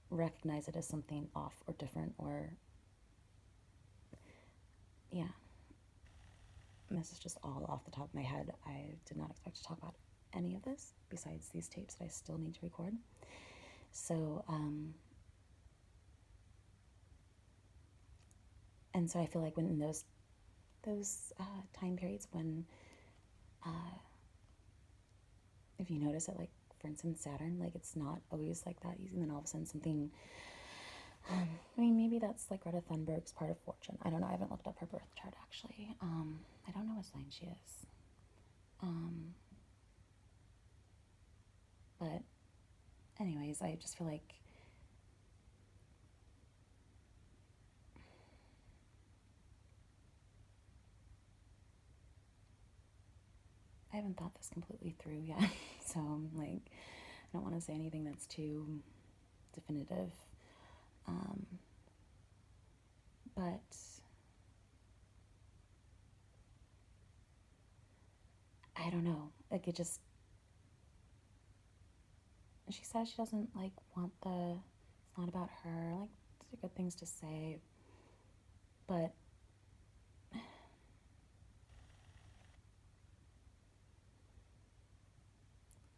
recognize it as something off or different, or, yeah. And this is just all off the top of my head. I did not expect to talk about any of this besides these tapes that I still need to record. So, and so I feel like when in those time periods when, if you notice it, like, for instance, Saturn, like, it's not always like that easy, and then all of a sudden something, I mean, maybe that's like Greta Thunberg's part of fortune. I don't know. I haven't looked up her birth chart, actually. I don't know what sign she is. But anyways, I just feel like I haven't thought this completely through yet. So, like, I don't want to say anything that's too definitive. But I don't know. Like, it just, she says she doesn't, like, want the, it's not about her. Like, these are good things to say. But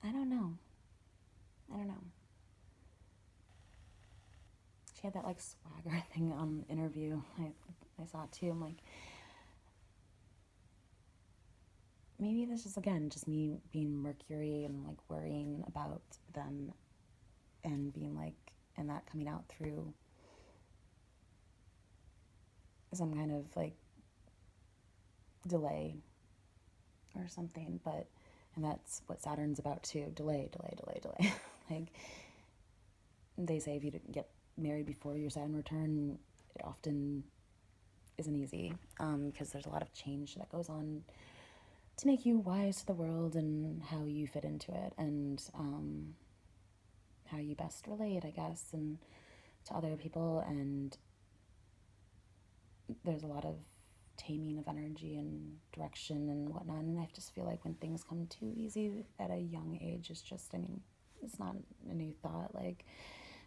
I don't know. She had that, like, swagger thing on the interview. I saw it too. I'm like, maybe this is, again, just me being Mercury and, like, worrying about them and being like, and that coming out through some kind of, like, delay or something. But, and that's what Saturn's about too. Delay. Like, they say if you didn't get married before your Saturn return, it often isn't easy, because there's a lot of change that goes on to make you wise to the world and how you fit into it, and how you best relate, I guess, and to other people. And there's a lot of taming of energy and direction and whatnot. And I just feel like when things come too easy at a young age, it's just, I mean, it's not a new thought, like,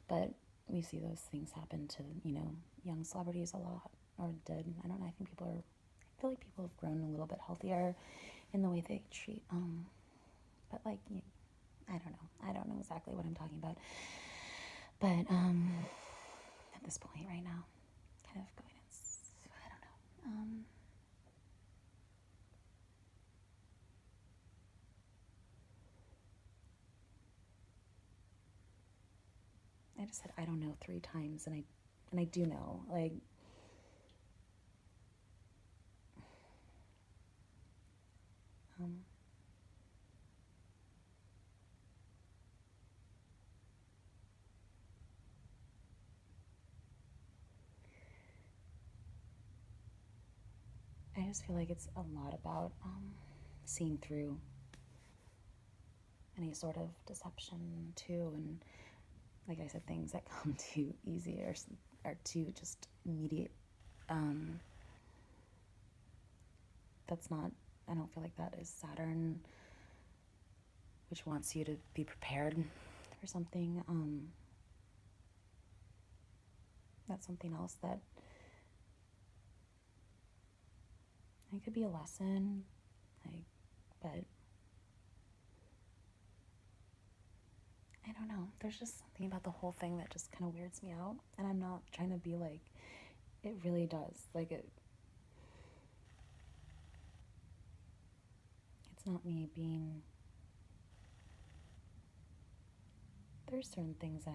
but we see those things happen to, you know, young celebrities a lot, or did. I don't know. I feel like people have grown a little bit healthier in the way they treat, but, like, I don't know exactly what I'm talking about. But, at this point right now, kind of going, I don't know. I just said I don't know 3 times, and I do know, like, I just feel like it's a lot about, seeing through any sort of deception too, and like I said, things that come too easy or too just immediate. That's not, I don't feel like that is Saturn, which wants you to be prepared for something. That's something else that it could be a lesson, like, but I don't know. There's just something about the whole thing that just kind of weirds me out, and I'm not trying to be like, it really does. Like it's not me being. There's certain things I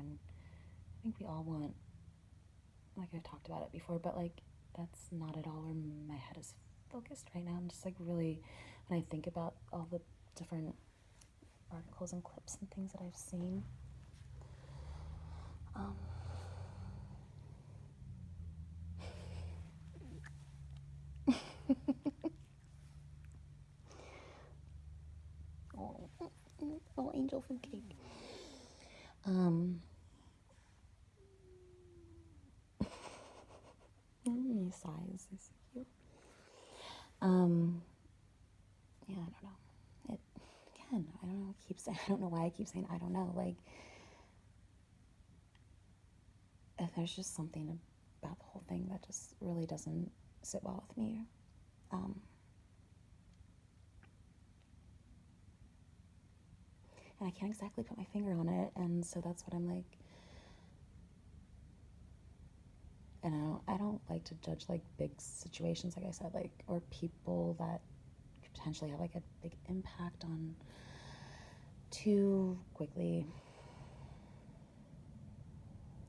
think we all want. Like I've talked about it before, but like that's not at all where my head is focused right now. I'm just like really, when I think about all the different articles and clips and things that I've seen. Oh, angel food cake. He sighs. He's so cute. Yeah, I don't know. It again. I don't know. I don't know why I keep saying I don't know. Like, if there's just something about the whole thing that just really doesn't sit well with me. And I can't exactly put my finger on it, and so that's what I'm like. And I don't like to judge like big situations, like I said, like, or people that could potentially have like a big impact on too quickly.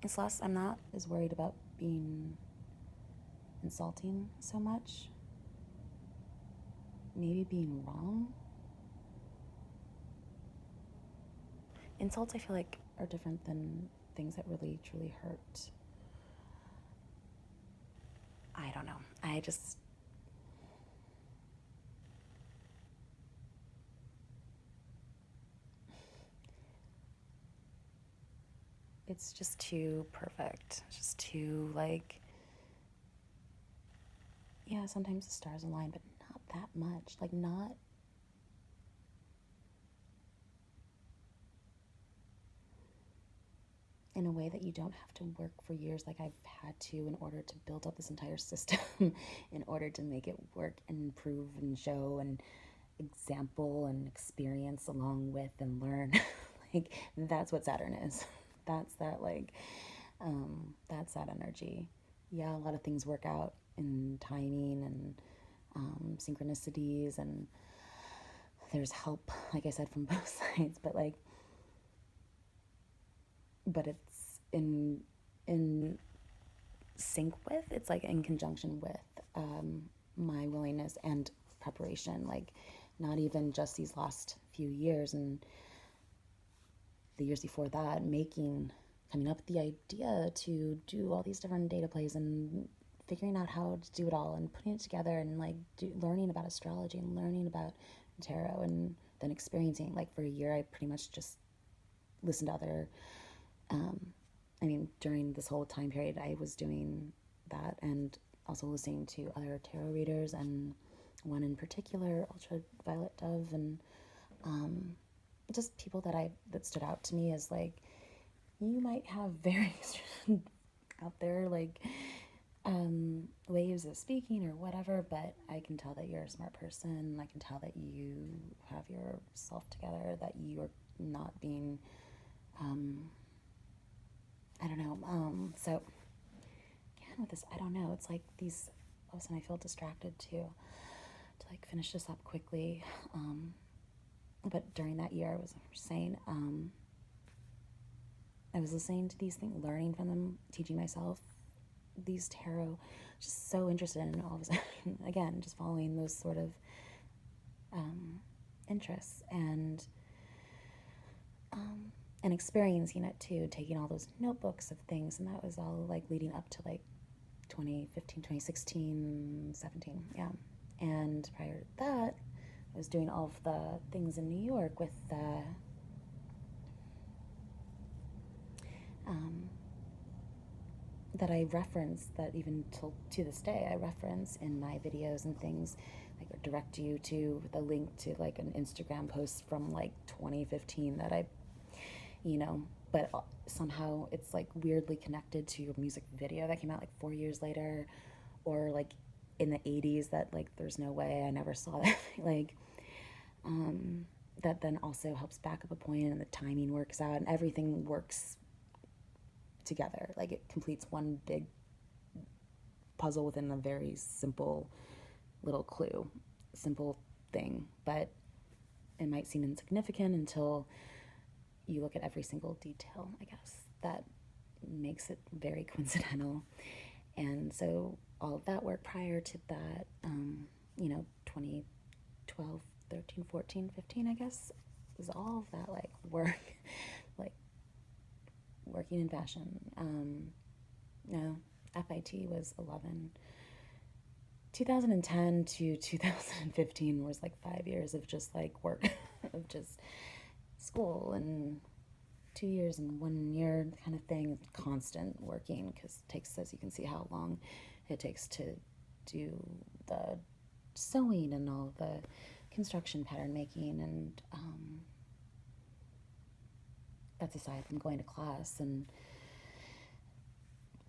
It's less, I'm not as worried about being insulting so much. Maybe being wrong. Insults, I feel like, are different than things that really truly hurt. I don't know. It's just too perfect. It's just too, like, yeah, sometimes the stars align, but not that much. Like, not. In a way that you don't have to work for years like I've had to in order to build up this entire system in order to make it work and prove and show and example and experience along with and learn. Like, that's what Saturn is. That's that, like, that's that energy. Yeah, a lot of things work out in timing and synchronicities, and there's help, like I said, from both sides, but like, but it's in sync with, it's like in conjunction with my willingness and preparation, like not even just these last few years and the years before that, coming up with the idea to do all these different data plays and figuring out how to do it all and putting it together and like learning about astrology and learning about tarot, and then experiencing, like, for a year I pretty much just listened to other during this whole time period I was doing that, and also listening to other tarot readers, and one in particular, Ultraviolet Dove, and just people that stood out to me as like, you might have very out there, like, ways of speaking or whatever, but I can tell that you're a smart person. I can tell that you have yourself together, that you are not being, I don't know. So again, with this, I don't know. It's like these, all of a sudden I feel distracted to like finish this up quickly. But during that year, I was saying, I was listening to these things, learning from them, teaching myself these tarot, just so interested in, all of a sudden, again, just following those sort of interests, and experiencing it too, taking all those notebooks of things, and that was all like leading up to like 2015, 2016, 17, yeah. And prior to that, I was doing all of the things in New York with that I reference, that even till to this day I reference in my videos and things, like, or direct you to the link to like an Instagram post from like 2015 that I, but somehow it's like weirdly connected to your music video that came out like 4 years later, or like in the 80s, that like there's no way I never saw that. Like, that then also helps back up a point, and the timing works out and everything works together. Like, it completes one big puzzle within a very simple little clue, simple thing, but it might seem insignificant until you look at every single detail, I guess, that makes it very coincidental. And so all of that work prior to that, 2012, 13, 14, 15, I guess, was all of that like work, like working in fashion. No, FIT was 11. 2010 to 2015 was like 5 years of just like work, of just school, and 2 years and 1 year kind of thing, constant working, because it takes, as you can see, how long it takes to do the sewing and all the construction pattern making, and that's aside from going to class and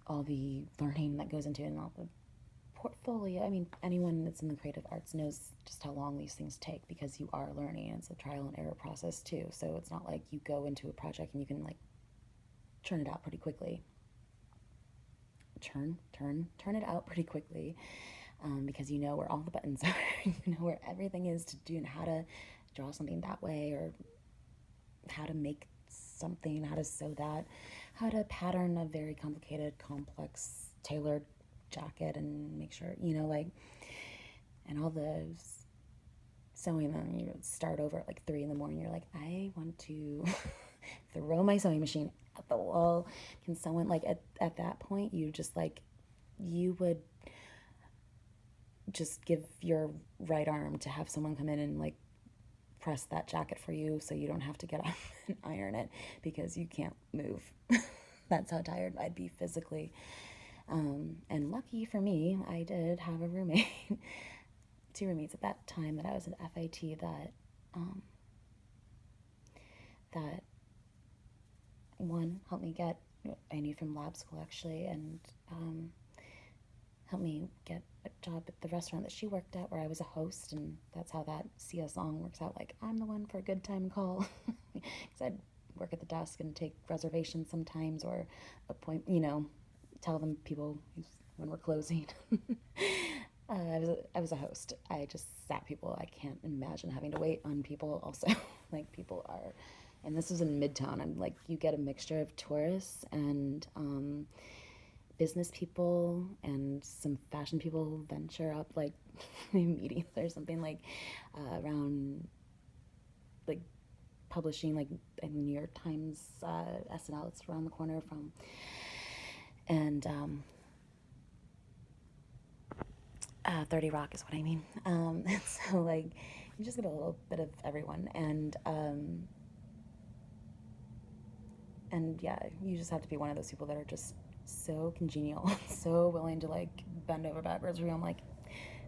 all the learning that goes into it and all the portfolio. I mean, anyone that's in the creative arts knows just how long these things take, because you are learning. It's a trial and error process too. So it's not like you go into a project and you can like churn it out pretty quickly. Turn it out pretty quickly, because you know where all the buttons are, you know where everything is to do, and how to draw something that way, or how to make something, how to sew that, how to pattern a very complicated, complex, tailored jacket, and make sure, and all those sewing. Then you start over at like 3 a.m. You're like, I want to throw my sewing machine at the wall. Can someone, like, at that point, you just like, you would just give your right arm to have someone come in and like press that jacket for you, so you don't have to get up and iron it, because you can't move. That's how tired I'd be physically. And lucky for me, I did have a roommate, 2 roommates at that time that I was at FIT, that one helped me get, I knew from lab school actually, and helped me get a job at the restaurant that she worked at, where I was a host, and that's how that Sia song works out. Like, I'm the one for a good time call, because I'd work at the desk and take reservations sometimes, or tell them people when we're closing. I was a host. I just sat people. I can't imagine having to wait on people also. Like, people are, and this was in Midtown, and like, you get a mixture of tourists and business people, and some fashion people who venture up like meetings or something, like around like publishing, like in the New York Times, SNL, it's around the corner from, and 30 Rock is what I mean. So like, you just get a little bit of everyone, and yeah, you just have to be one of those people that are just so congenial, so willing to like bend over backwards for you. I'm like,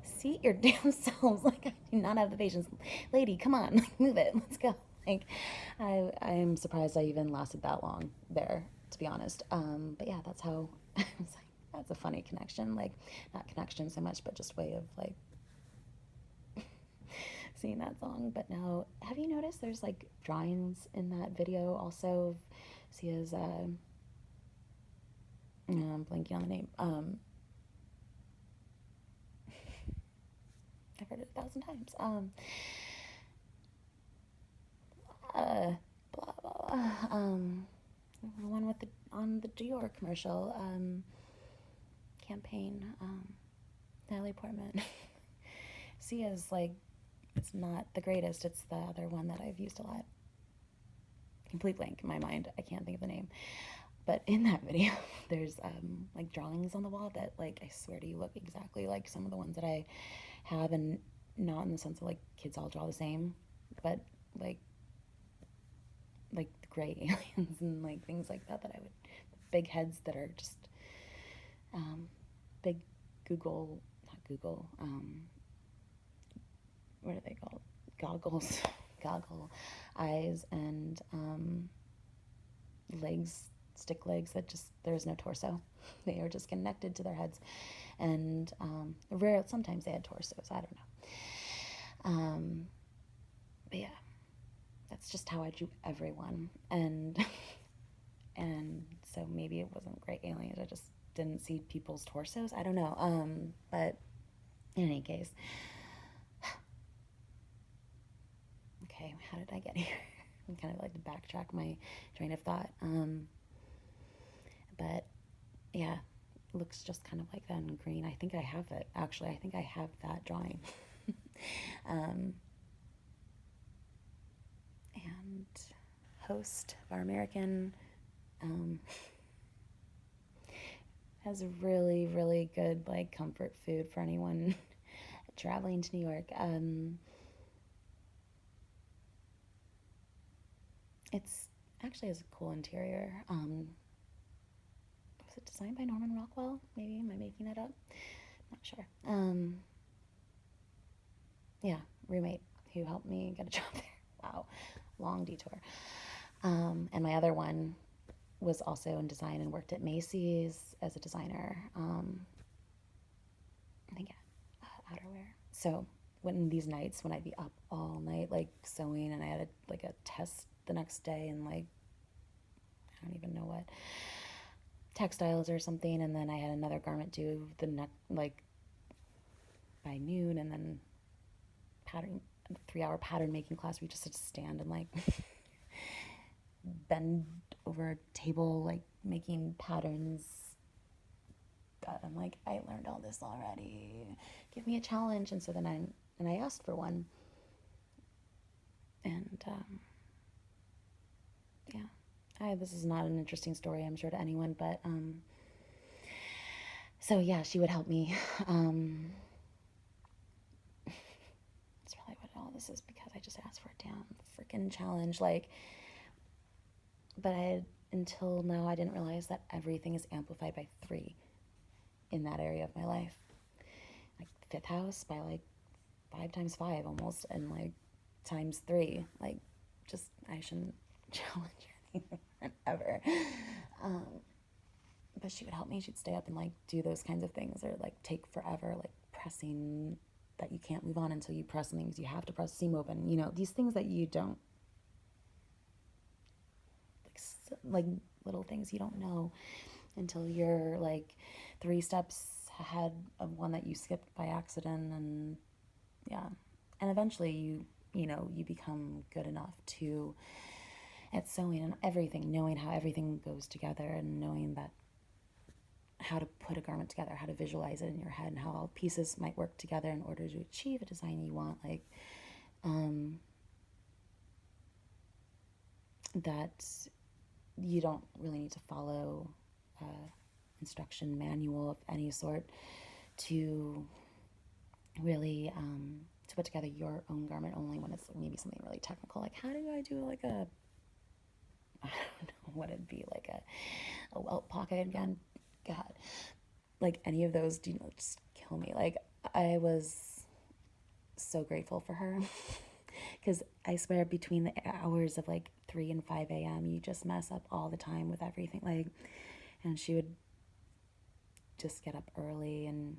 seat your damn selves. Like, I do not have the patience. Lady, come on, like, move it. Let's go. Like, I'm surprised I even lasted that long there, to be honest. But yeah, that's how I was like, that's a funny connection. Like, not connection so much, but just way of like seeing that song. But now, have you noticed there's like drawings in that video also of Sia's, I'm blanking on the name. I've heard it 1,000 times. Blah, blah, blah. The one with on the Dior commercial, campaign, Natalie Portman. Sia's like, it's not the greatest. It's the other one that I've used a lot. Complete blank in my mind. I can't think of the name. But in that video, there's like drawings on the wall that, like, I swear to you, look exactly like some of the ones that I have, and not in the sense of like kids all draw the same, but like like the gray aliens and like things like that I would, big heads that are just big Google, not Google, what are they called? Goggles, goggle eyes, and legs, stick legs that just, there's no torso. They are just connected to their heads. And rare, sometimes they had torsos, I don't know. But yeah, that's just how I drew everyone. And so maybe it wasn't great aliens, I just didn't see people's torsos, I don't know. But in any case, okay, how did I get here? I kind of like to backtrack my train of thought. But yeah, looks just kind of like that in green. I think I have it, actually. I think I have that drawing. And host of our American has really, really good like comfort food for anyone traveling to New York. It's actually has a cool interior. Was it designed by Norman Rockwell? Maybe, am I making that up? Not sure. Yeah, roommate who helped me get a job there. Wow, long detour. And my other one was also in design and worked at Macy's as a designer. I think outerwear. So when these nights when I'd be up all night like sewing, and I had like a test the next day and like I don't even know what textiles or something, and then I had another garment due the next like by noon, and then pattern 3-hour pattern making class. We just had to stand and like bend over a table like making patterns. God, I'm like, I learned all this already, give me a challenge. And so then I asked for one, and yeah, this is not an interesting story, I'm sure, to anyone, but so yeah, she would help me. That's probably what all this is, because I just asked for a damn freaking challenge, like. But until now, I didn't realize that everything is amplified by 3 in that area of my life. Like 5th house by like 5 times 5 almost, and like times 3. Like, just, I shouldn't challenge anything ever. But she would help me. She'd stay up and like do those kinds of things, or like take forever, like pressing that you can't move on until you press something, because you have to press seam open. You know, these things that you don't, like little things you don't know until you're like 3 steps ahead of one that you skipped by accident. And yeah, and eventually you become good enough to at sewing and everything, knowing how everything goes together, and knowing that how to put a garment together, how to visualize it in your head, and how all pieces might work together in order to achieve a design you want. Like that you don't really need to follow instruction manual of any sort to really to put together your own garment, only when it's maybe something really technical, like how do I do like a, I don't know what it'd be, like a welt pocket again. God, like any of those do just kill me. Like, I was so grateful for her because I swear between the hours of like 3 and 5 a.m. you just mess up all the time with everything. Like, and she would just get up early and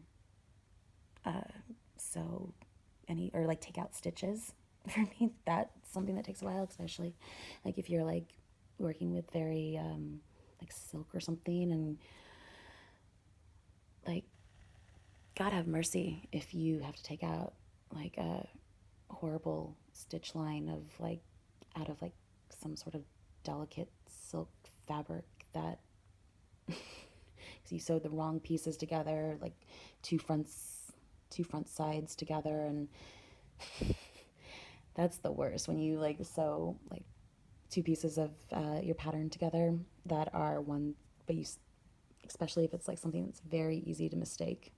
sew any, or like take out stitches for me. That's something that takes a while, especially like if you're like working with very like silk or something, and like, God have mercy if you have to take out like a horrible stitch line of like out of like some sort of delicate silk fabric that because you sewed the wrong pieces together, like two front sides together, and that's the worst when you like sew like 2 pieces of your pattern together that are one, but you, especially if it's like something that's very easy to mistake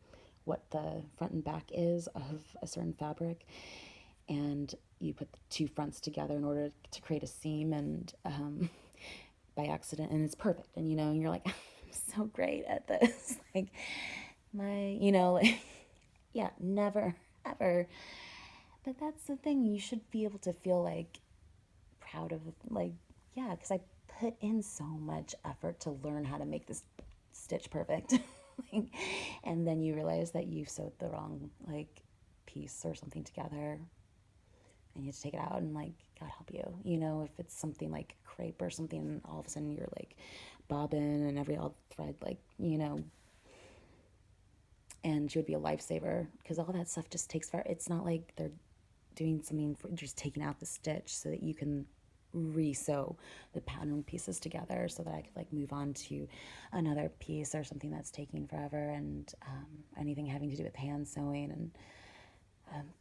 what the front and back is of a certain fabric, and you put the two fronts together in order to create a seam, and by accident, and it's perfect, and and you're like, I'm so great at this. Like like, yeah, never ever. But that's the thing, you should be able to feel like proud of, like, yeah, because I put in so much effort to learn how to make this stitch perfect. Like, and then you realize that you sewed the wrong, like, piece or something together, and you have to take it out, and, like, God help you, if it's something like crepe or something, and all of a sudden you're like bobbin and every all thread, like, and she would be a lifesaver, because all that stuff just takes forever. It's not like they're doing something for just taking out the stitch so that you can re-sew the pattern pieces together, so that I could, like, move on to another piece or something that's taking forever, and anything having to do with hand sewing and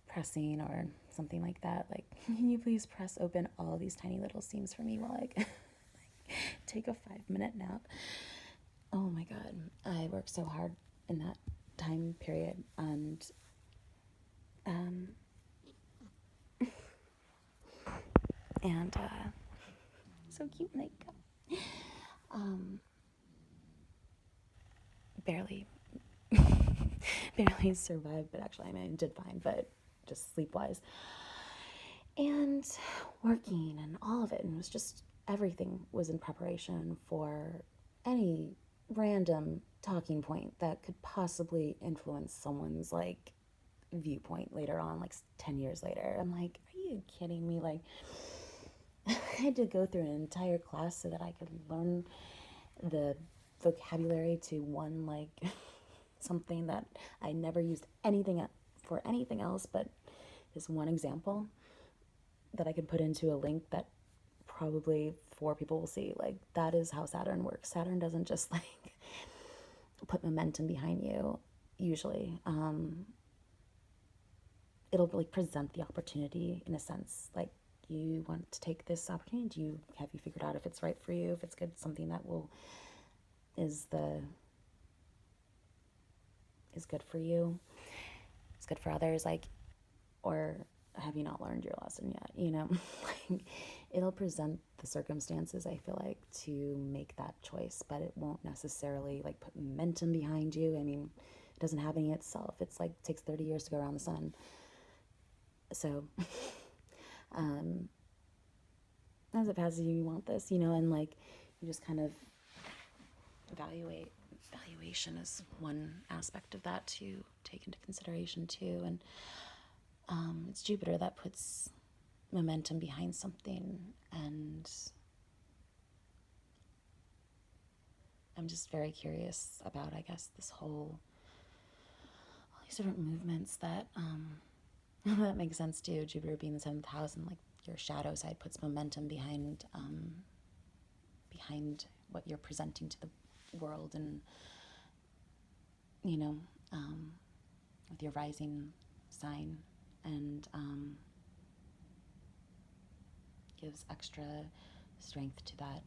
pressing or something like that. Like, can you please press open all these tiny little seams for me while I take a 5-minute nap? Oh my God, I worked so hard in that time period, and so cute, like, barely barely survived, but actually, I mean, I did fine, but just sleep-wise, and working and all of it, and it was just, everything was in preparation for any random talking point that could possibly influence someone's, like, viewpoint later on, like 10 years later. I'm like, are you kidding me? Like, I had to go through an entire class so that I could learn the vocabulary to one, like, something that I never used for anything else but this one example that I could put into a link that probably 4 people will see. Like, that is how Saturn works. Saturn doesn't just, like, put momentum behind you, usually. It'll, like, present the opportunity in a sense. Like, you want to take this opportunity. Have you figured out if it's right for you, if it's good, something that is good for you, it's good for others, like, or have you not learned your lesson yet? Like, it'll present the circumstances, I feel like, to make that choice, but it won't necessarily, like, put momentum behind you. I mean, it doesn't have any itself. It's like, it takes 30 years to go around the sun. So as it passes you want this, and, like, you just kind of valuation is one aspect of that to take into consideration too. And it's Jupiter that puts momentum behind something, and I'm just very curious about, I guess, all these different movements that that makes sense too. Jupiter being the 7th house, and, like, your shadow side puts momentum behind what you're presenting to the world, and with your rising sign, and gives extra strength to that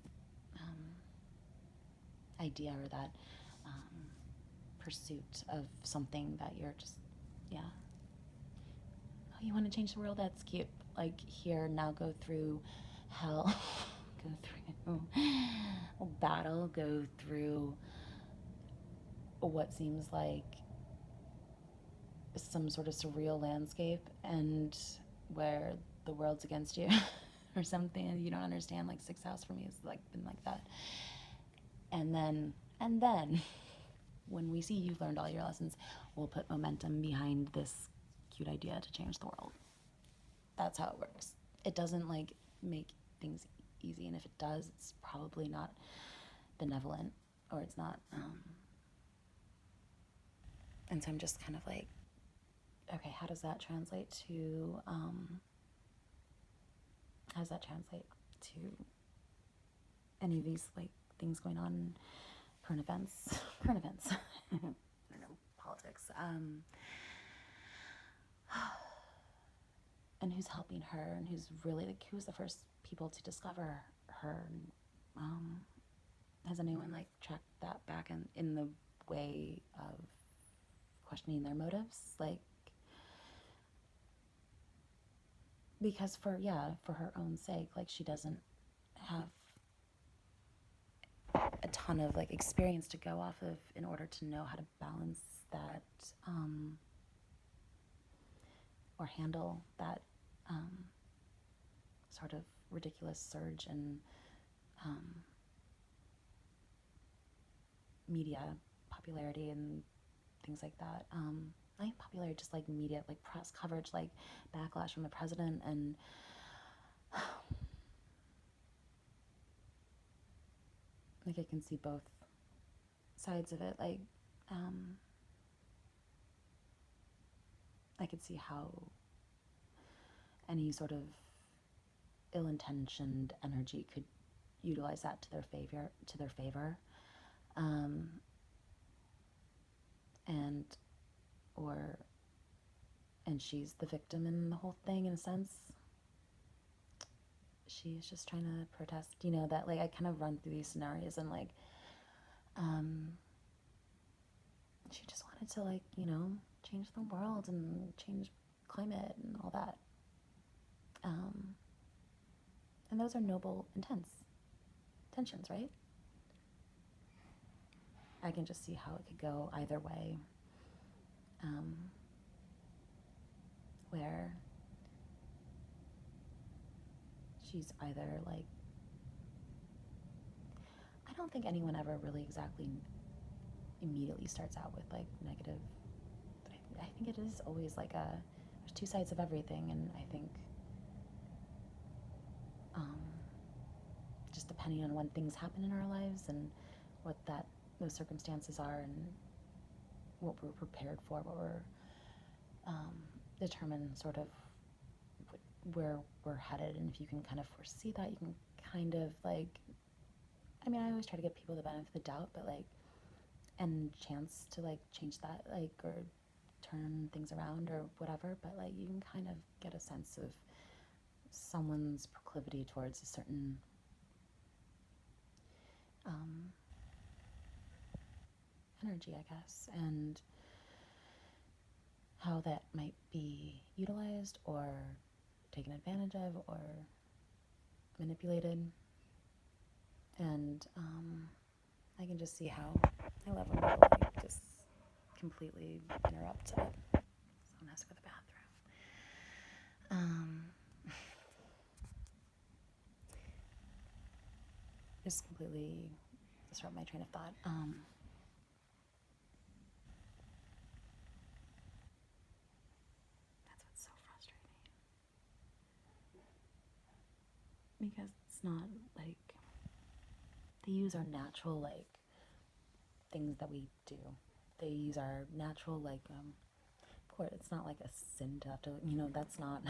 idea, or that pursuit of something that you're just, yeah. Oh, you want to change the world? That's cute. Like, here, now go through hell, go through battle, go through what seems like some sort of surreal landscape, and where the world's against you or something, and you don't understand. Like, 6th house for me has, like, been like that. And then when we see you've learned all your lessons, we'll put momentum behind this cute idea to change the world. That's how it works. It doesn't, like, make things easy, and if it does, it's probably not benevolent, or it's not and so I'm just kind of like, okay, how does that translate to any of these, like, things going on, current events I don't know, politics, and who's helping her, and who's really, like, who's the first people to discover her, has anyone, like, tracked that back in the way of questioning their motives? Like, because for her own sake, like she doesn't have a ton of like experience to go off of in order to know how to balance that or handle that sort of ridiculous surge in media popularity and things like that. Not popularity, just like media, like press coverage, like backlash from the president, and like I can see both sides of it. Like, I could see how any sort of ill-intentioned energy could utilize that to their favor, and or and she's the victim in the whole thing in a sense. She's just trying to protest, that like I kind of run through these scenarios and like she just wanted to like, change the world and change climate and all that. And those are noble intentions, right? I can just see how it could go either way. Where she's either like, I don't think anyone ever really exactly immediately starts out with like negative. I think it is always like there's two sides of everything, and I think just depending on when things happen in our lives and what those circumstances are and what we're prepared for, what we're determine sort of where we're headed. And if you can kind of foresee that, you can kind of like, I mean, I always try to give people the benefit of the doubt, but like, and chance to like change that, like, or turn things around or whatever, but like you can kind of get a sense of someone's proclivity towards a certain energy, I guess, and how that might be utilized or taken advantage of or manipulated. And I can just see how I love when people like just completely interrupt it. Someone has to go to the bathroom. Just completely disrupt my train of thought. That's what's so frustrating. Because it's not like they use our natural like things that we do. They use our natural like of course it's not like a sin to have to, that's not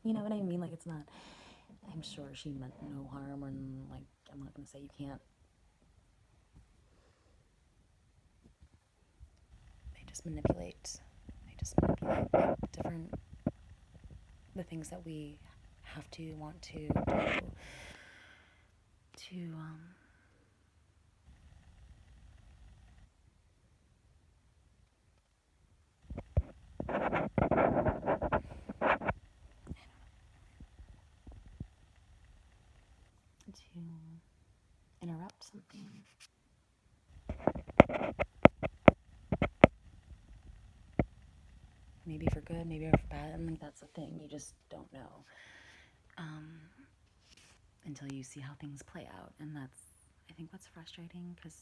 you know what I mean? Like it's not, I'm sure she meant no harm, and like I'm not gonna say you can't. They just manipulate like, the things that we have to want to do to interrupt something. Maybe for good, maybe for bad. I think that's the thing. You just don't know until you see how things play out. And that's, I think, what's frustrating, because,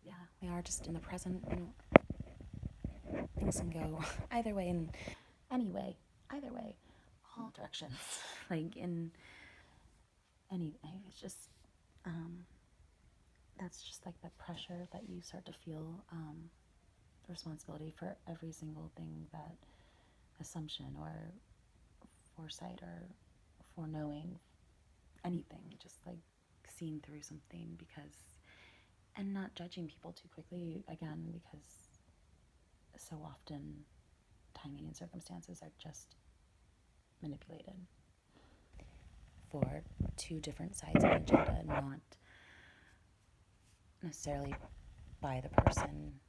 yeah, we are just in the present. Things can go either way, and anyway, either way, all directions. Like, in it's just, that's just like the pressure that you start to feel, the responsibility for every single thing, that assumption or foresight or foreknowing, anything, just like seeing through something, because, and not judging people too quickly, again, because so often timing and circumstances are just manipulated for two different sides of an agenda, not necessarily by the person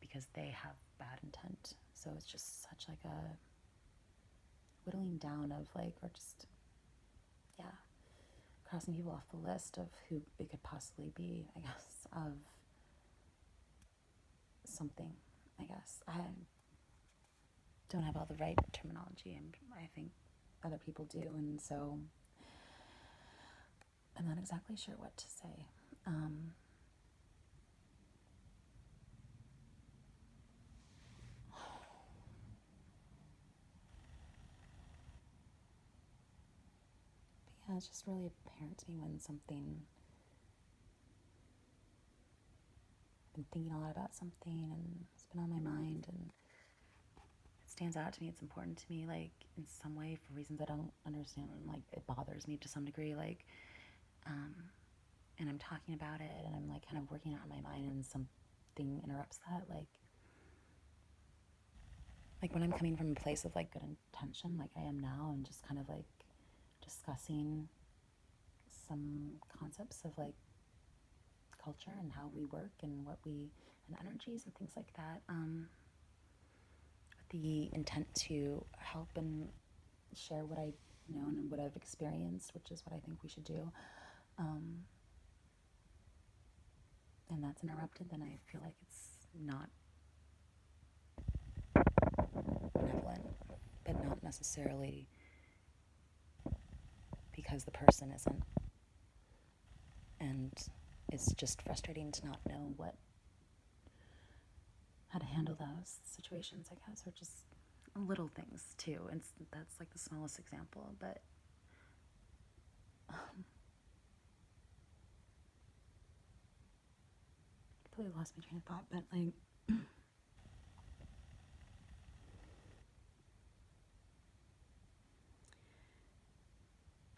because they have bad intent. So it's just such like a whittling down of like, or just, yeah, crossing people off the list of who it could possibly be, I guess, of something, I guess. I don't have all the right terminology, and I think other people do, and so I'm not exactly sure what to say. Yeah, it's just really apparent to me when something, I've been thinking a lot about something and it's been on my mind and it stands out to me, it's important to me, like in some way for reasons I don't understand, and like it bothers me to some degree, like, and I'm talking about it and I'm like kind of working out in my mind and something interrupts that, like when I'm coming from a place of like good intention, like I am now, and just kind of like discussing some concepts of like culture and how we work and and energies and things like that, with the intent to help and share what I know and what I've experienced, which is what I think we should do. And that's interrupted, then I feel like it's not benevolent, but not necessarily because the person isn't. And it's just frustrating to not know how to handle those situations, I guess, or just little things too. And that's like the smallest example, but completely lost my train of thought. But like,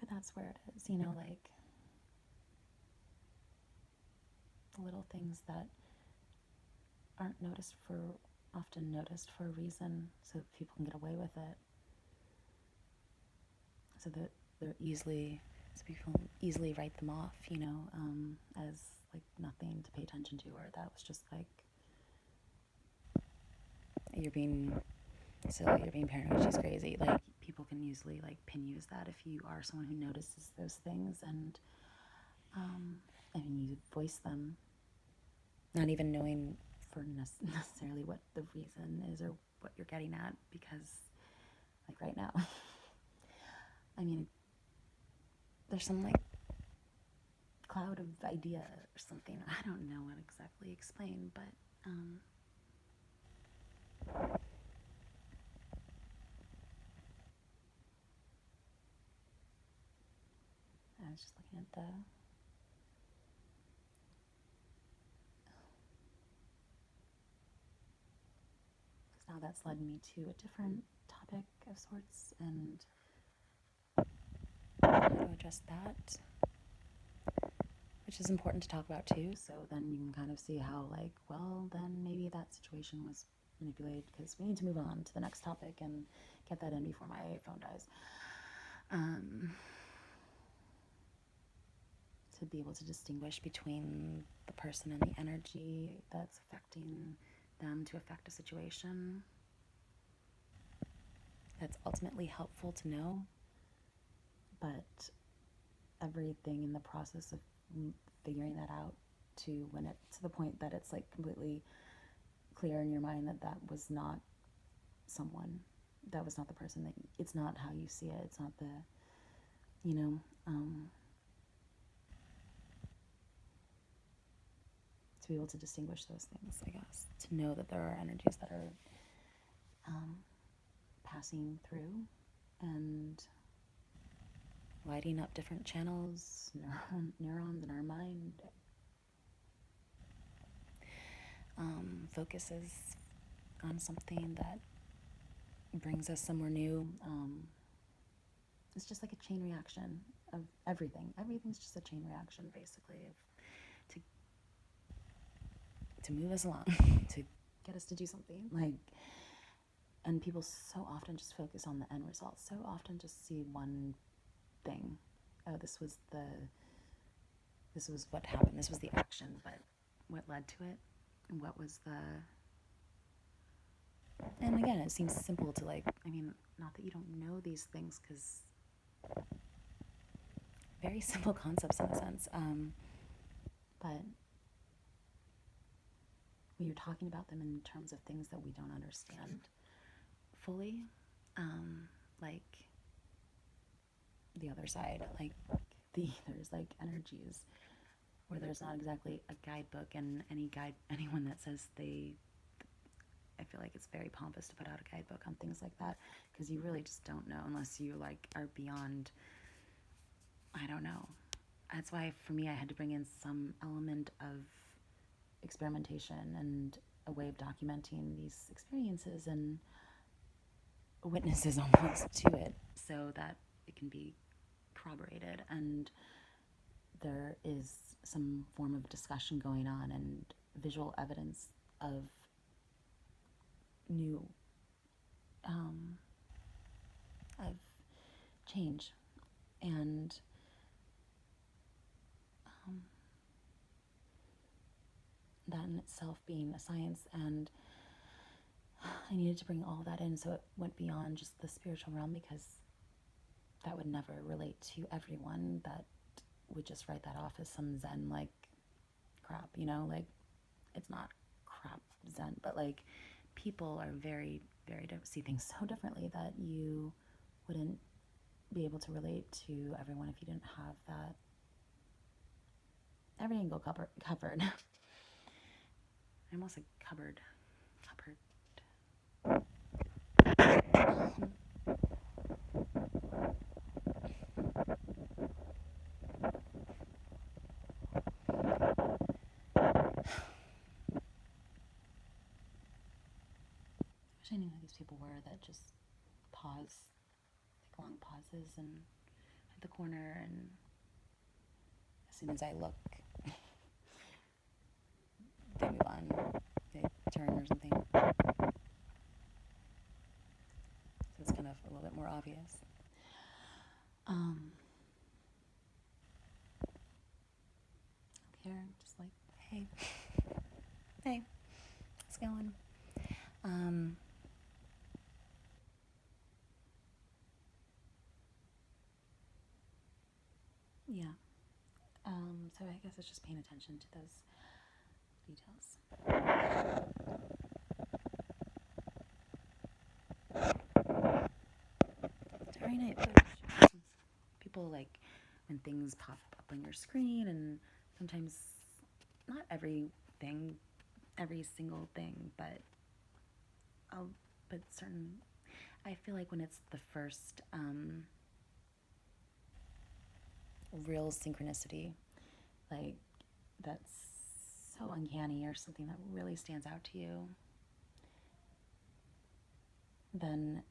but that's where it is, like the little things that aren't often noticed for a reason, so that people can get away with it, so that so people easily write them off, as like nothing to pay attention to, or that was just like, you're being silly, you're being paranoid, she's crazy. Like people can easily like use that if you are someone who notices those things, and you voice them, not even knowing for necessarily what the reason is or what you're getting at, because like right now, I mean, there's some like cloud of idea or something. I don't know what exactly explain, but I was just looking at because now that's led me to a different topic of sorts, and how to address that, which is important to talk about too. So then you can kind of see how, like, well, then maybe that situation was manipulated, because we need to move on to the next topic and get that in before my phone dies. To be able to distinguish between the person and the energy that's affecting them to affect a situation. That's ultimately helpful to know, but everything in the process of figuring that out to the point that it's like completely clear in your mind that was not someone, that was not the person, that it's not how you see it, it's not the, to be able to distinguish those things, I guess, to know that there are energies that are passing through and lighting up different channels, neurons in our mind, focuses on something that brings us somewhere new. It's just like a chain reaction of everything. Everything's just a chain reaction, basically, to move us along, to get us to do something. Like, and people so often just focus on the end result. So often just see one thing. Oh, this was what happened. This was the action, but what led to it? And what was And again, it seems simple to like, I mean, not that you don't know these things, because very simple concepts in a sense. But when you're talking about them in terms of things that we don't understand fully, like the other side, like the ethers, like energies, where there's not exactly a guidebook, and anyone that says I feel like it's very pompous to put out a guidebook on things like that, because you really just don't know unless you like are beyond, I don't know. That's why for me I had to bring in some element of experimentation and a way of documenting these experiences and witnesses almost to it, so that it can be corroborated and there is some form of discussion going on and visual evidence of new of change, and that in itself being a science. And I needed to bring all that in, so it went beyond just the spiritual realm, because that would never relate to everyone. That would just write that off as some Zen like crap, you know, like it's not crap Zen, but like people are very, very see things so differently that you wouldn't be able to relate to everyone if you didn't have that every angle covered. I almost said cupboard. I wish I knew who these people were that just pause, take long pauses, and at the corner, and as soon as I look, they move on, they turn or something. So it's kind of a little bit more obvious. Here, just like, hey, how's it going? Yeah. So I guess it's just paying attention to those details. Starry Night. People like when things pop up on your screen, and sometimes not everything, every single thing, but certain. I feel like when it's the first real synchronicity, like that's so uncanny or something that really stands out to you, then,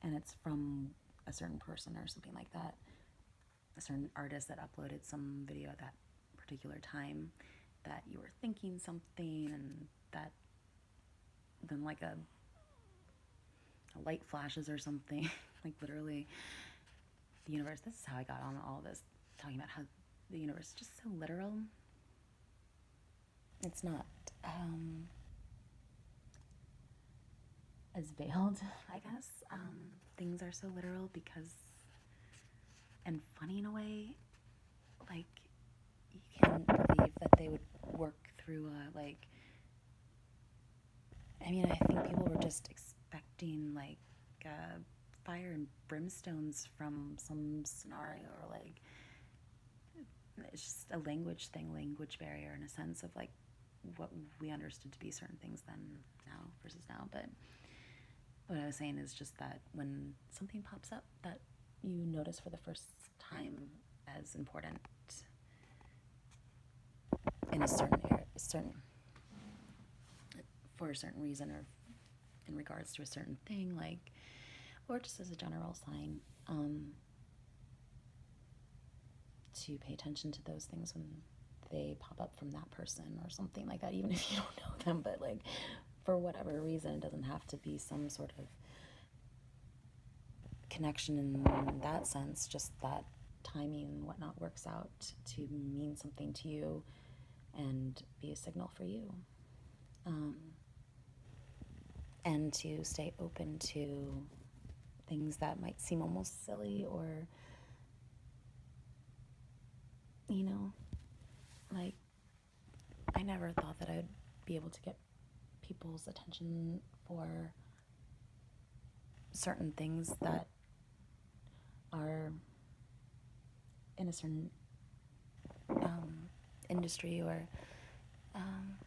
and it's from a certain person or something like that, a certain artist that uploaded some video at that particular time, that you were thinking something, and that then like a light flashes or something. Like literally the universe, this is how I got on all this, talking about how the universe is just so literal. It's not as veiled, I guess. Things are so literal because, and funny in a way, like you can't believe that they would work through I mean, I think people were just expecting like fire and brimstones from some scenario, or like it's just a language barrier in a sense of like what we understood to be certain things then, now versus now. But what I was saying is just that when something pops up that you notice for the first time as important in a certain for a certain reason, or in regards to a certain thing, like, or just as a general sign, to pay attention to those things when they pop up from that person or something like that, even if you don't know them, but like for whatever reason, it doesn't have to be some sort of connection in that sense, just that timing and whatnot works out to mean something to you and be a signal for you. and to stay open to things that might seem almost silly or, you know, like, I never thought that I'd be able to get people's attention for certain things that are in a certain industry or